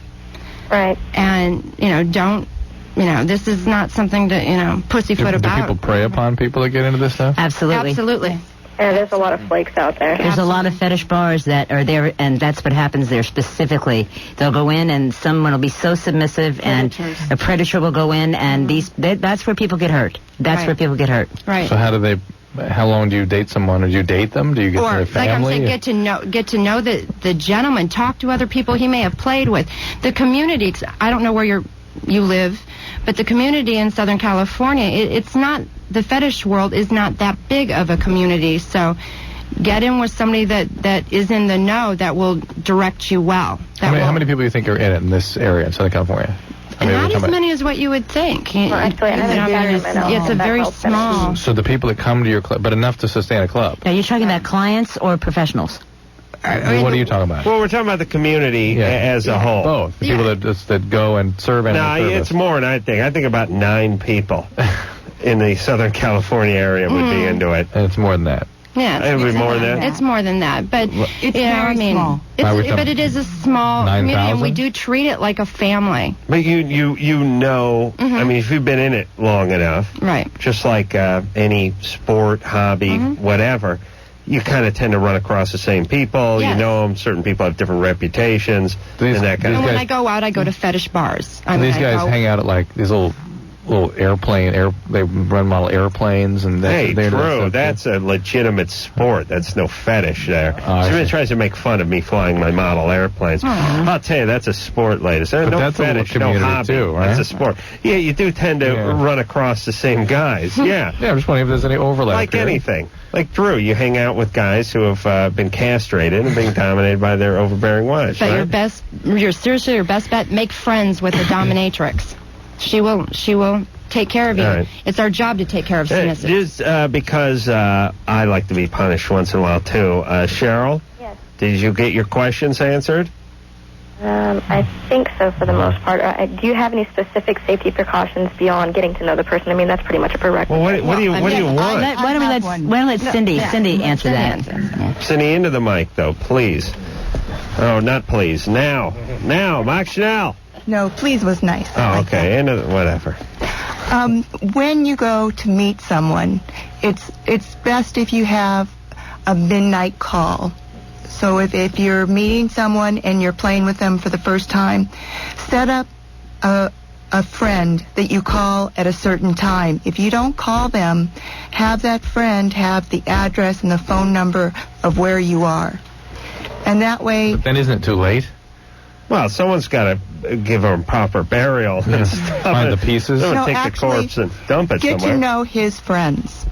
S12: Right.
S5: And, this is not something to, pussyfoot about.
S3: Do people prey upon people that get into this stuff?
S1: Absolutely.
S5: Absolutely.
S12: Yeah, there's a lot of flakes out there.
S1: There's a lot of fetish bars that are there, and that's what happens there specifically. They'll go in, and someone will be so submissive, and a predator will go in, and that's where people get hurt. That's where people get hurt.
S5: Right.
S3: So how long do you date someone, or do you date them? Do you get their family?
S5: Like I'm saying, get to know the gentleman. Talk to other people he may have played with. The community. I don't know where you live, but the community in Southern California, it's not. The fetish world is not that big of a community. So, get in with somebody that is in the know that will direct you well.
S3: How many people do you think are in it in this area in Southern California?
S5: Not as many as what you would think.
S12: Well, actually,
S5: it's a very small.
S3: So the people that come to your club, but enough to sustain a club.
S1: Are you talking about clients or professionals?
S3: What are you talking about?
S2: Well, we're talking about the community as a whole.
S3: Both. The people that go and serve and
S2: No, it's more than I think. I think about 9 people in the Southern California area would be into it.
S3: And it's more than that.
S5: Yeah,
S2: it would be more than that.
S5: It's more than that, but
S4: it's very small.
S5: But it is a small
S3: 9,
S5: community, and we do treat it like a family.
S2: But you know, I mean, if you've been in it long enough,
S5: right?
S2: Just like any sport, hobby, whatever, you kind of tend to run across the same people.
S5: Yes.
S2: You know them. Certain people have different reputations and that kind of
S5: And
S2: thing.
S5: when I go out, I go to fetish bars.
S3: These guys hang out at like these little little they run model airplanes, and
S2: that's a legitimate sport. That's no fetish there. Somebody tries to make fun of me flying my model airplanes. I'll tell you, that's a sport, ladies. There's no fetish, no hobby.
S3: Too, right?
S2: That's a sport. Yeah, you do tend to run across the same guys. Yeah.
S3: Yeah, I'm just wondering if there's any overlap.
S2: Like anything. Like Drew, you hang out with guys who have been castrated and being dominated by their overbearing wives.
S5: But
S2: right?
S5: you're seriously your best bet. Make friends with the dominatrix. She will take care of you.
S2: Right.
S5: It's our job to take care of submissives.
S2: Just because I like to be punished once in a while too. Cheryl?
S12: Yes.
S2: Did you get your questions answered?
S12: I think so for the most part. Do you have any specific safety precautions beyond getting to know the person? I mean, that's pretty much a prerequisite.
S2: Well, what do you want?
S1: Why don't we let Cindy answer that? Yeah.
S2: Cindy, into the mic, though, please. Oh, not please. Now, Mike Schnell.
S4: No, please was nice.
S2: Oh, okay. Whatever.
S4: When you go to meet someone, it's best if you have a midnight call. So if you're meeting someone and you're playing with them for the first time, set up a friend that you call at a certain time. If you don't call them, have that friend have the address and the phone number of where you are. And that way...
S3: But then isn't it too late?
S2: Well, someone's got to give them proper burial. And stuff.
S3: Find the pieces.
S2: Someone take the corpse and dump it somewhere.
S4: Get to know his friends.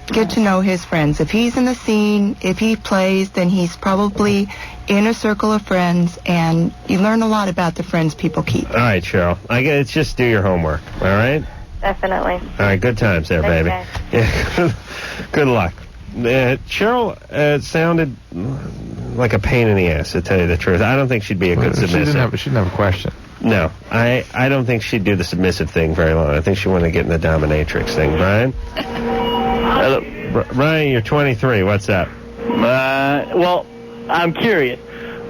S4: Get to know his friends. If he's in the scene, if he plays, then he's probably in a circle of friends, and you learn a lot about the friends people keep.
S2: All right, Cheryl. It's just do your homework, all right?
S12: Definitely.
S2: All right, good times there, baby. Yeah, good luck. Cheryl sounded like a pain in the ass, to tell you the truth. I don't think she'd be a good submissive.
S3: She didn't have a question.
S2: No, I don't think she'd do the submissive thing very long. I think she wanted to get in the dominatrix thing. Brian?
S13: Hello.
S2: Brian, you're 23. What's up?
S13: Well, I'm curious.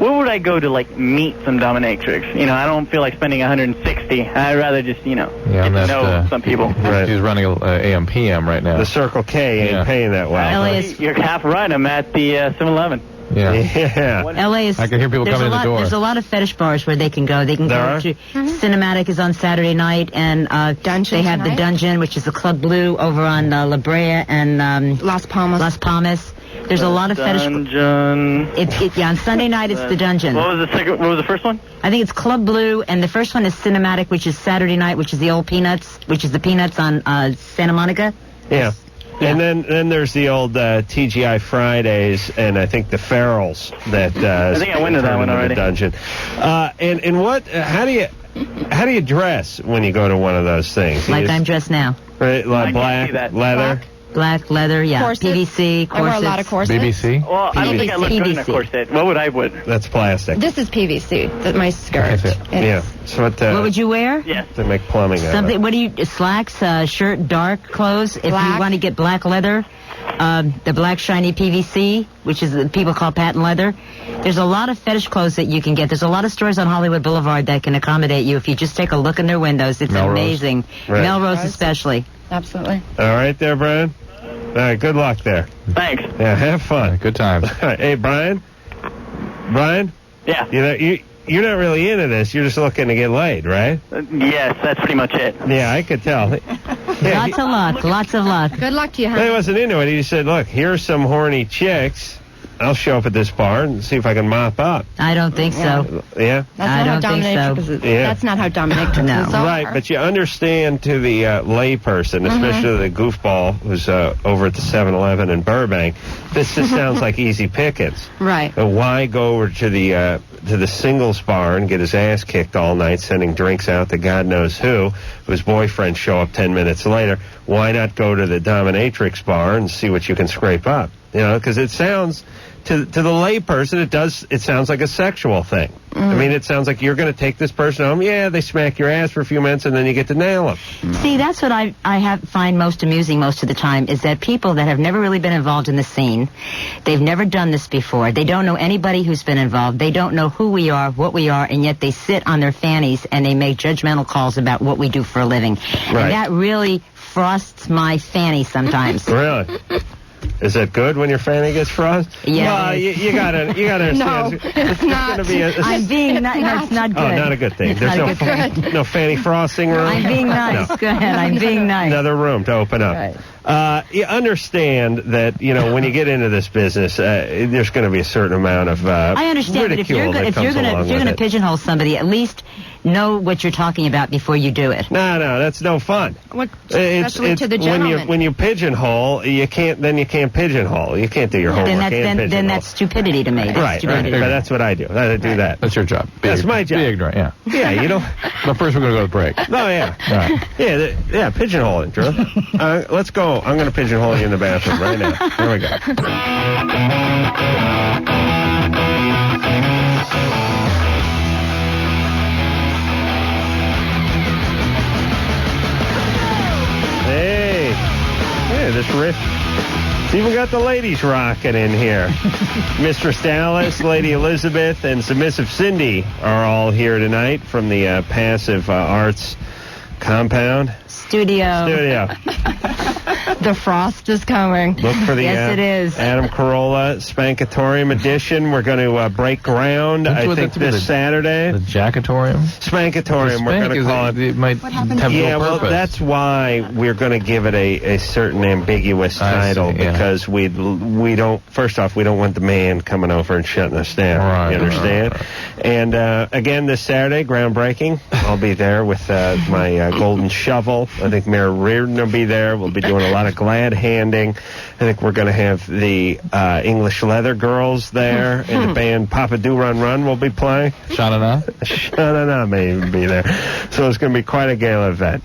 S13: Where would I go to, meet some dominatrix? I don't feel like spending $160. I'd rather just, get to know some people.
S3: Right. She's running AM PM right now.
S2: The Circle K ain't paying that well.
S13: You're half right. I'm at the 7-Eleven.
S3: Yeah.
S1: LA is.
S3: I can hear people coming in the door.
S1: There's a lot of fetish bars where they can go. They can go to Cinematic is on Saturday night, and they have the Dungeon, which is the Club Blue over on La Brea and
S5: Las Palmas.
S1: There's a lot of fetish.
S13: Dungeon.
S1: On Sunday night it's the Dungeon.
S13: What was the first one?
S1: I think it's Club Blue, and the first one is Cinematic, which is Saturday night, which is the old Peanuts, which is the Peanuts on Santa Monica.
S2: Yeah. And then there's the old TGI Fridays, and I think the Ferals that
S13: I think I went to that one already.
S2: The Dungeon. And what? How do you dress when you go to one of those things?
S1: Like I'm dressed now.
S2: Right, black leather.
S1: Black leather, yeah.
S5: Corsets.
S1: PVC, corsets.
S5: I wear a lot of corsets.
S3: BBC?
S13: Well, I don't think I look good in a corset. What would I wear?
S2: That's plastic.
S5: This is PVC, my skirt.
S2: Yeah. So
S1: what would you wear?
S13: Yeah.
S2: To make plumbing out of it.
S1: What do you, slacks, shirt, dark clothes? If you want to get black leather, the black shiny PVC, which is people call patent leather. There's a lot of fetish clothes that you can get. There's a lot of stores on Hollywood Boulevard that can accommodate you if you just take a look in their windows. It's
S3: Melrose.
S1: Amazing.
S2: Right.
S1: Melrose especially.
S5: Absolutely.
S2: All right there, Brian. All right, good luck there.
S13: Thanks.
S2: Yeah, have fun.
S3: Good times.
S2: All right, hey, Brian?
S13: Yeah.
S2: You're not really into this. You're just looking to get laid, right?
S13: Yes, that's pretty much it.
S2: Yeah, I could tell.
S1: Lots of luck.
S5: Good luck to you,
S2: He
S5: honey.
S2: wasn't into it. He said, look, here's some horny chicks. I'll show up at this bar and see if I can mop up.
S1: I don't think so.
S2: Yeah?
S1: I don't think so.
S5: That's not how dominatrixes are.
S2: Right, but you understand to the layperson, especially the goofball who's over at the 7-Eleven in Burbank, this just sounds like easy pickings.
S5: Right.
S2: Why go over to the singles bar and get his ass kicked all night, sending drinks out to God knows who, whose boyfriends show up 10 minutes later? Why not go to the dominatrix bar and see what you can scrape up? Because it sounds... To the layperson, it sounds like a sexual thing. I mean, it sounds like you're going to take this person home. Yeah, they smack your ass for a few minutes, and then you get to nail them.
S1: See, that's what I find most amusing most of the time, is that people that have never really been involved in the scene, they've never done this before, they don't know anybody who's been involved, they don't know who we are, what we are, and yet they sit on their fannies and they make judgmental calls about what we do for a living. Right. And that really frosts my fanny sometimes.
S2: Really? Is it good when your fanny gets frost?
S1: Yeah.
S2: Well, you gotta understand.
S5: No, it's not.
S2: Gonna be
S1: I'm being nice. No, it's not good.
S2: Oh, not a good thing. There's no fanny frosting room.
S1: I'm being nice.
S2: No.
S1: Go ahead. I'm being nice.
S2: Another room to open up.
S1: Right.
S2: You understand that, when you get into this business, there's going to be a certain amount of
S1: I understand, but if you're
S2: ridicule
S1: going
S2: that comes along
S1: to
S2: with it.
S1: pigeonhole somebody, at least know what you're talking about before you do it.
S2: No, that's no fun.
S5: Especially to the gentleman.
S2: When you pigeonhole, you can't pigeonhole. You can't do your homework.
S1: Then that's stupidity to me. That's
S2: Right.
S1: stupidity.
S2: But that's what I do. I do that.
S3: That's your job.
S2: That's my job.
S3: Be ignorant, yeah.
S2: Yeah,
S3: But first we're going to go to break.
S2: Oh, yeah.
S3: Right.
S2: Yeah, pigeonhole it, Drew. Let's go. I'm going to pigeonhole you in the bathroom right now. Here we go. Hey, this riff. It's even got the ladies rocking in here. Mistress Dallas, Lady Elizabeth, and Submissive Cindy are all here tonight from the Passive Arts Compound.
S1: Studio.
S5: The frost is coming.
S2: Look for the
S1: Yes, it is.
S2: Adam Carolla Spankatorium edition. We're going to break ground, I think, this Saturday.
S3: The Jackatorium?
S2: Spankatorium, we're going to call it.
S3: It might have
S2: Yeah,
S3: no
S2: well,
S3: purpose.
S2: that's why we're going to give it a certain ambiguous title, because we don't, first off, we don't want the man coming over and shutting us down.
S3: Right,
S2: you understand?
S3: right.
S2: And again, this Saturday, groundbreaking. I'll be there with my golden shovel. I think Mayor Reardon will be there. We'll be doing a lot of glad handing. I think we're going to have the English Leather Girls there, and the band Papa Do Run Run will be playing. Sha-na-na may even be there. So it's going to be quite a gala event.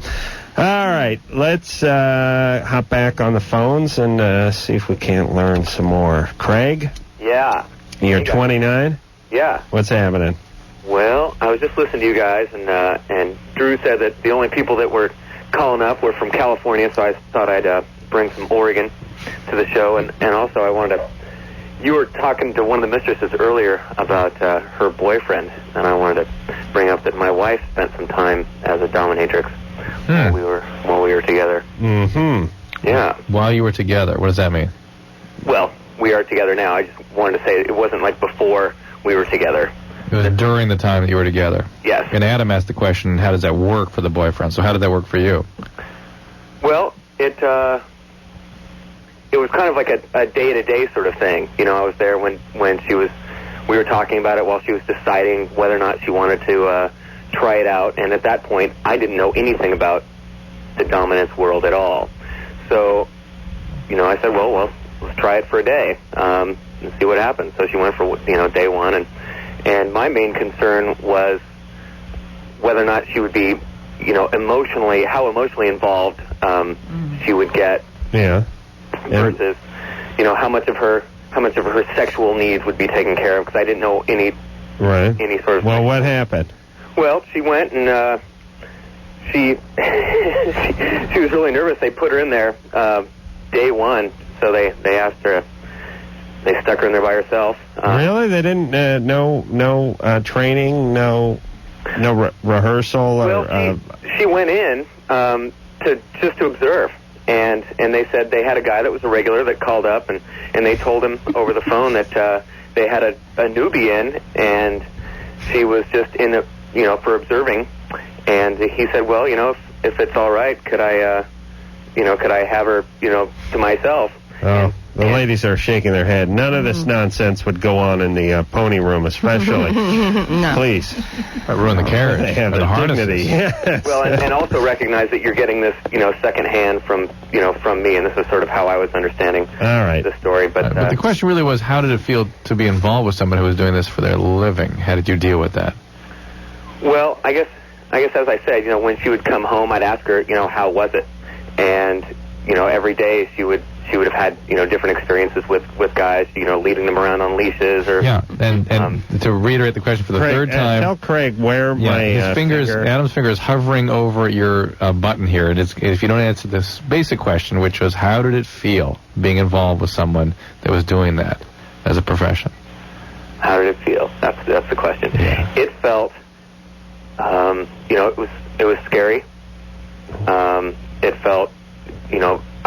S2: All right, let's hop back on the phones and see if we can't learn some more. Craig?
S14: Yeah.
S2: You're 29?
S14: Yeah.
S2: What's happening?
S14: Well, I was just listening to you guys, and Drew said that the only people that were calling up were from California, so I thought I'd bring some Oregon to the show, and also I wanted to. You were talking to one of the mistresses earlier about her boyfriend, and I wanted to bring up that my wife spent some time as a dominatrix while we were together.
S2: Mm-hmm.
S14: Yeah.
S3: While you were together, what does that mean?
S14: Well, we are together now. I just wanted to say it wasn't like before we were together.
S3: It was during the time that you were together.
S14: Yes.
S3: And Adam asked the question, how does that work for the boyfriend? So how did that work for you?
S14: Well, it was kind of like a day-to-day sort of thing. I was there when we were talking about it while she was deciding whether or not she wanted to try it out. And at that point, I didn't know anything about the dominance world at all. So, I said, well, let's try it for a day and see what happens. So she went for, day one. And my main concern was whether or not she would be, how emotionally involved she would get.
S2: Yeah.
S14: Versus, how much of her sexual needs would be taken care of, because I didn't know any sort of.
S2: Well, what happened?
S14: Well, she went and she was really nervous. They put her in there day one, so they asked her. They stuck her in there by herself.
S2: Really? They didn't no training, no rehearsal, or
S14: well, she went in to observe, and they said they had a guy that was a regular that called up, and they told him over the phone that they had a newbie in, and she was just in for observing, and he said, well, if it's all right, could I have her to myself?
S2: Oh. The ladies are shaking their head. None of this nonsense would go on in the pony room, especially.
S5: No.
S2: Please.
S3: Ruin the carriage.
S2: They have
S3: the
S2: the
S3: harnesses.
S2: dignity. Yes.
S14: Well, and also recognize that you're getting this, secondhand from me, and this is sort of how I was understanding the story. But
S3: the question really was, how did it feel to be involved with somebody who was doing this for their living? How did you deal with that?
S14: Well, I guess as I said, when she would come home, I'd ask her, how was it? And, every day she would have had, different experiences with guys, leading them around on leashes or...
S3: Yeah, and to reiterate the question for the third time...
S2: Tell Craig where
S3: his fingers, Adam's finger is hovering over your button here, and if you don't answer this basic question, which was, how did it feel being involved with someone that was doing that as a profession?
S14: How did it feel? That's the question.
S3: Yeah.
S14: It felt, it was scary. It felt,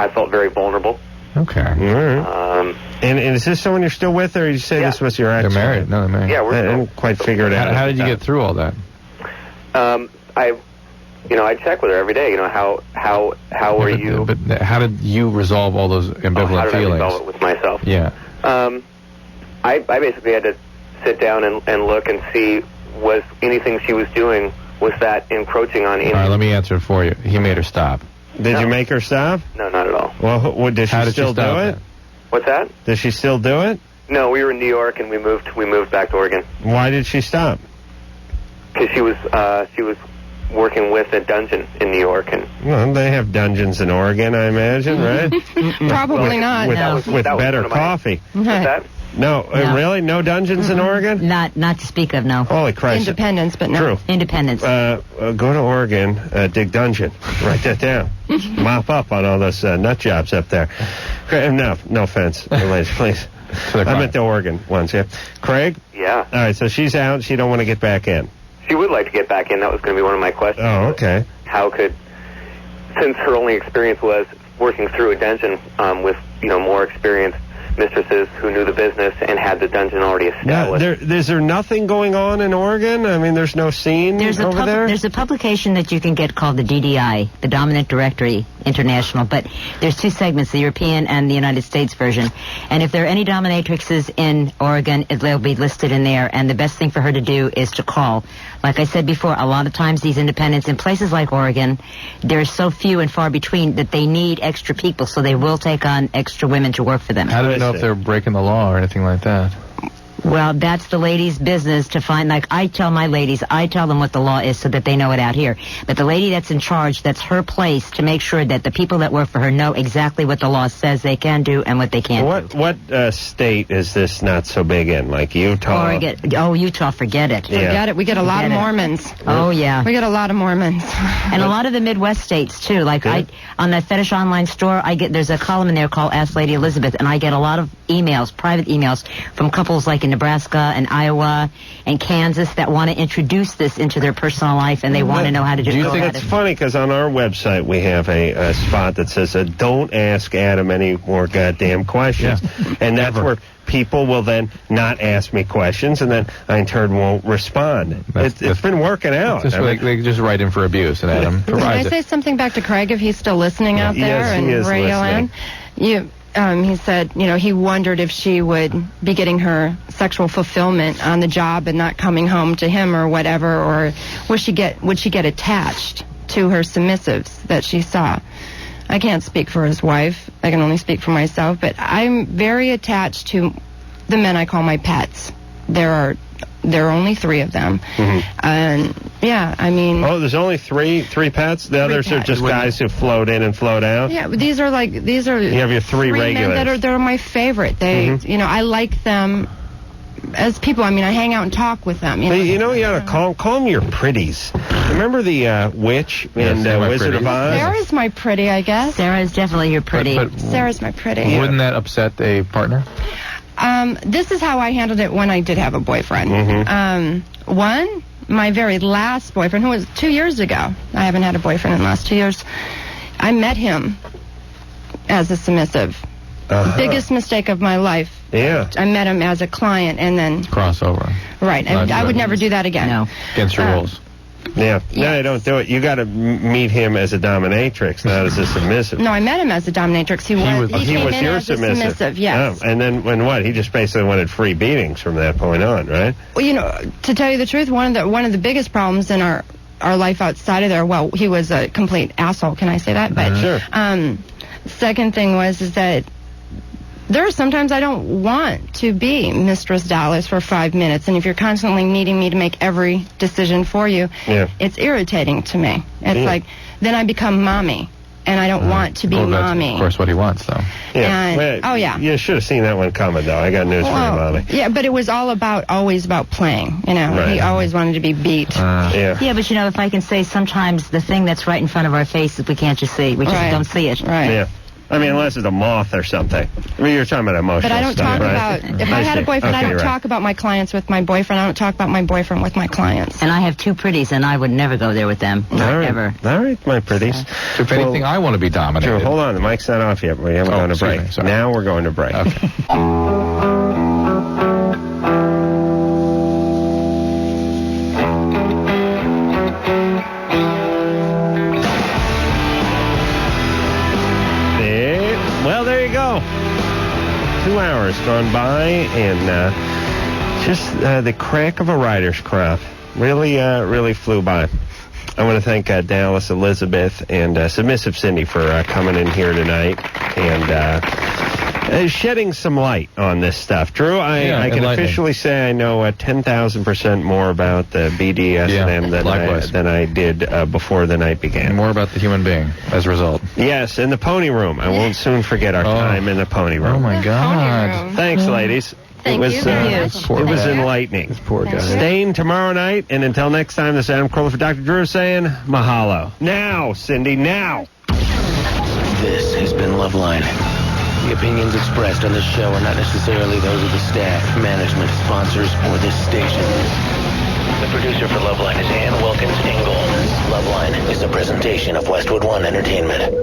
S14: I felt very vulnerable.
S3: Okay.
S2: All right. And is this someone you're still with, or did you say this was your ex?
S3: They're married. No, they're married.
S14: Yeah,
S2: I didn't quite figure it out.
S3: How did you get through all that?
S14: I check with her every day. How are you?
S3: But how did you resolve all those ambivalent feelings?
S14: How did I resolve it with myself?
S3: Yeah.
S14: I basically had to sit down and look and see, was anything she was doing, was that encroaching on anything?
S3: All right, let me answer it for you. He made her stop.
S2: Did you make her stop?
S14: No, not at all.
S2: Well, did she still do it?
S14: What's that?
S2: Does she still do it?
S14: No, we were in New York and we moved back to Oregon.
S2: Why did she stop?
S14: Because she was working with a dungeon in New York, and
S2: well, they have dungeons in Oregon, I imagine, right?
S5: Probably not.
S2: With better coffee.
S14: What's that?
S2: No, really? No dungeons in Oregon?
S1: Not to speak of, no.
S2: Holy Christ.
S5: Independence, but no.
S2: True.
S1: Independence.
S2: Go to Oregon, dig dungeon. Write that down. Mop up on all those nut jobs up there. No offense, ladies, please. I meant the Oregon ones, yeah. Craig?
S14: Yeah.
S2: All right, so she's out. She don't want to get back in.
S14: She would like to get back in. That was going to be one of my questions.
S2: Oh, okay.
S14: Since her only experience was working through a dungeon with, more experienced mistresses who knew the business and had the dungeon already established.
S2: Is there nothing going on in Oregon? I mean, there's no scene over there?
S1: There's a publication that you can get called the DDI, the Dominant Directory International, but there's two segments, the European and the United States version. And if there are any dominatrixes in Oregon, they'll be listed in there, and the best thing for her to do is to call. Like I said before, a lot of times these independents in places like Oregon, they're so few and far between that they need extra people, so they will take on extra women to work for them.
S3: How do they know if they're breaking the law or anything like that?
S1: Well, that's the ladies' business to find. Like I tell my ladies, I tell them what the law is so that they know it out here. But the lady that's in charge, that's her place to make sure that the people that work for her know exactly what the law says they can do and what they can't do.
S2: What state is this not so big in? Like Utah?
S1: Oregon. Oh, Utah, forget it.
S5: Forget it. We get a lot of Mormons.
S1: Oh, yeah.
S5: We get a lot of Mormons.
S1: And a lot of the Midwest states, too. Like on that Fetish Online store, there's a column in there called Ask Lady Elizabeth, and I get a lot of emails, private emails, from couples like in Nebraska and Iowa and Kansas that want to introduce this into their personal life, and they want to know how to do it.
S2: Do you think it's funny? Because on our website we have a spot that says, don't ask Adam any more goddamn questions. Yeah. And that's where people will then not ask me questions, and then I in turn won't respond. It's been working out.
S3: They just write in for abuse, and Adam provides
S5: Can I say something back to Craig if he's still listening out there
S2: yes,
S5: in Radio Land? He said, he wondered if she would be getting her sexual fulfillment on the job and not coming home to him or whatever, or would she get attached to her submissives that she saw? I can't speak for his wife. I can only speak for myself, but I'm very attached to the men I call my pets. There are only 3 of them. Mm-hmm. And I mean...
S2: Oh, there's only three pets? The others are just guys who float in and float out?
S5: Yeah, but these are... You
S2: have your 3 regulars.
S5: Men that are my favorite. They, I like them as people. I mean, I hang out and talk with them.
S2: You ought to call them your pretties. Remember the witch in Wizard of Oz?
S5: Sarah's my pretty, I guess.
S1: Sarah is definitely your pretty.
S3: But
S5: Sarah's my pretty.
S3: Wouldn't that upset a partner?
S5: This is how I handled it when I did have a boyfriend. Mm-hmm. My very last boyfriend, who was 2 years ago. I haven't had a boyfriend in the last 2 years. I met him as a submissive. Biggest mistake of my life.
S2: Yeah.
S5: I met him as a client and then...
S3: Crossover.
S5: Right. I would never do that again.
S1: No.
S3: Against your rules.
S2: Yeah. No, don't do it. You got to meet him as a dominatrix, not as a submissive.
S5: No, I met him as a dominatrix. He was
S2: your submissive.
S5: Yes.
S2: Oh, and then what? He just basically wanted free beatings from that point on, right?
S5: Well, to tell you the truth, one of the biggest problems in our life outside of there. Well, he was a complete asshole. Can I say that? But
S2: sure.
S5: Second thing is that there are sometimes I don't want to be Mistress Dallas for 5 minutes, and if you're constantly needing me to make every decision for you, it's irritating to me. It's like, then I become mommy, and I don't want to be mommy.
S3: That's, of course, what he wants, though.
S2: Yeah.
S5: And,
S2: You should have seen that one coming, though. I got news for you, mommy.
S5: Yeah, but it was always about playing, Right. He always wanted to be beat.
S1: Yeah, but if I can say, sometimes the thing that's right in front of our faces we can't just see. We just don't see it.
S5: Right.
S2: Yeah. I mean, unless it's a moth or something. I mean, you're talking about emotional
S5: But I don't
S2: stuff,
S5: talk
S2: right?
S5: about, if I had a boyfriend, I don't talk about my clients with my boyfriend. I don't talk about my boyfriend with my clients.
S1: And I have two pretties, and I would never go there with them. Ever.
S2: All right, my pretties.
S3: So if anything, I want to be dominated.
S2: Sure, hold on. The mic's not off yet. We haven't gone to break. Now we're going to break.
S3: Okay.
S2: Well, there you go. 2 hours gone by, and just the crack of a rider's crop. Really flew by. I want to thank Dallas, Elizabeth, and Submissive Cindy for coming in here tonight and shedding some light on this stuff. Drew, I can officially say I know 10,000% more about the BDSM than I did before the night began.
S3: And more about the human being as a result.
S2: Yes, in the pony room. I won't soon forget our time in the pony room.
S3: Oh, my God.
S2: Thanks, ladies.
S5: Thank you very much.
S2: It was enlightening.
S3: This poor guy.
S2: Staying tomorrow night, and until next time, this is Adam Carolla for Dr. Drew saying mahalo. Now, Cindy, now.
S15: This has been Loveline. The opinions expressed on this show are not necessarily those of the staff, management, sponsors, or this station. The producer for Loveline is Ann Wilkins Ingle. Loveline is a presentation of Westwood One Entertainment.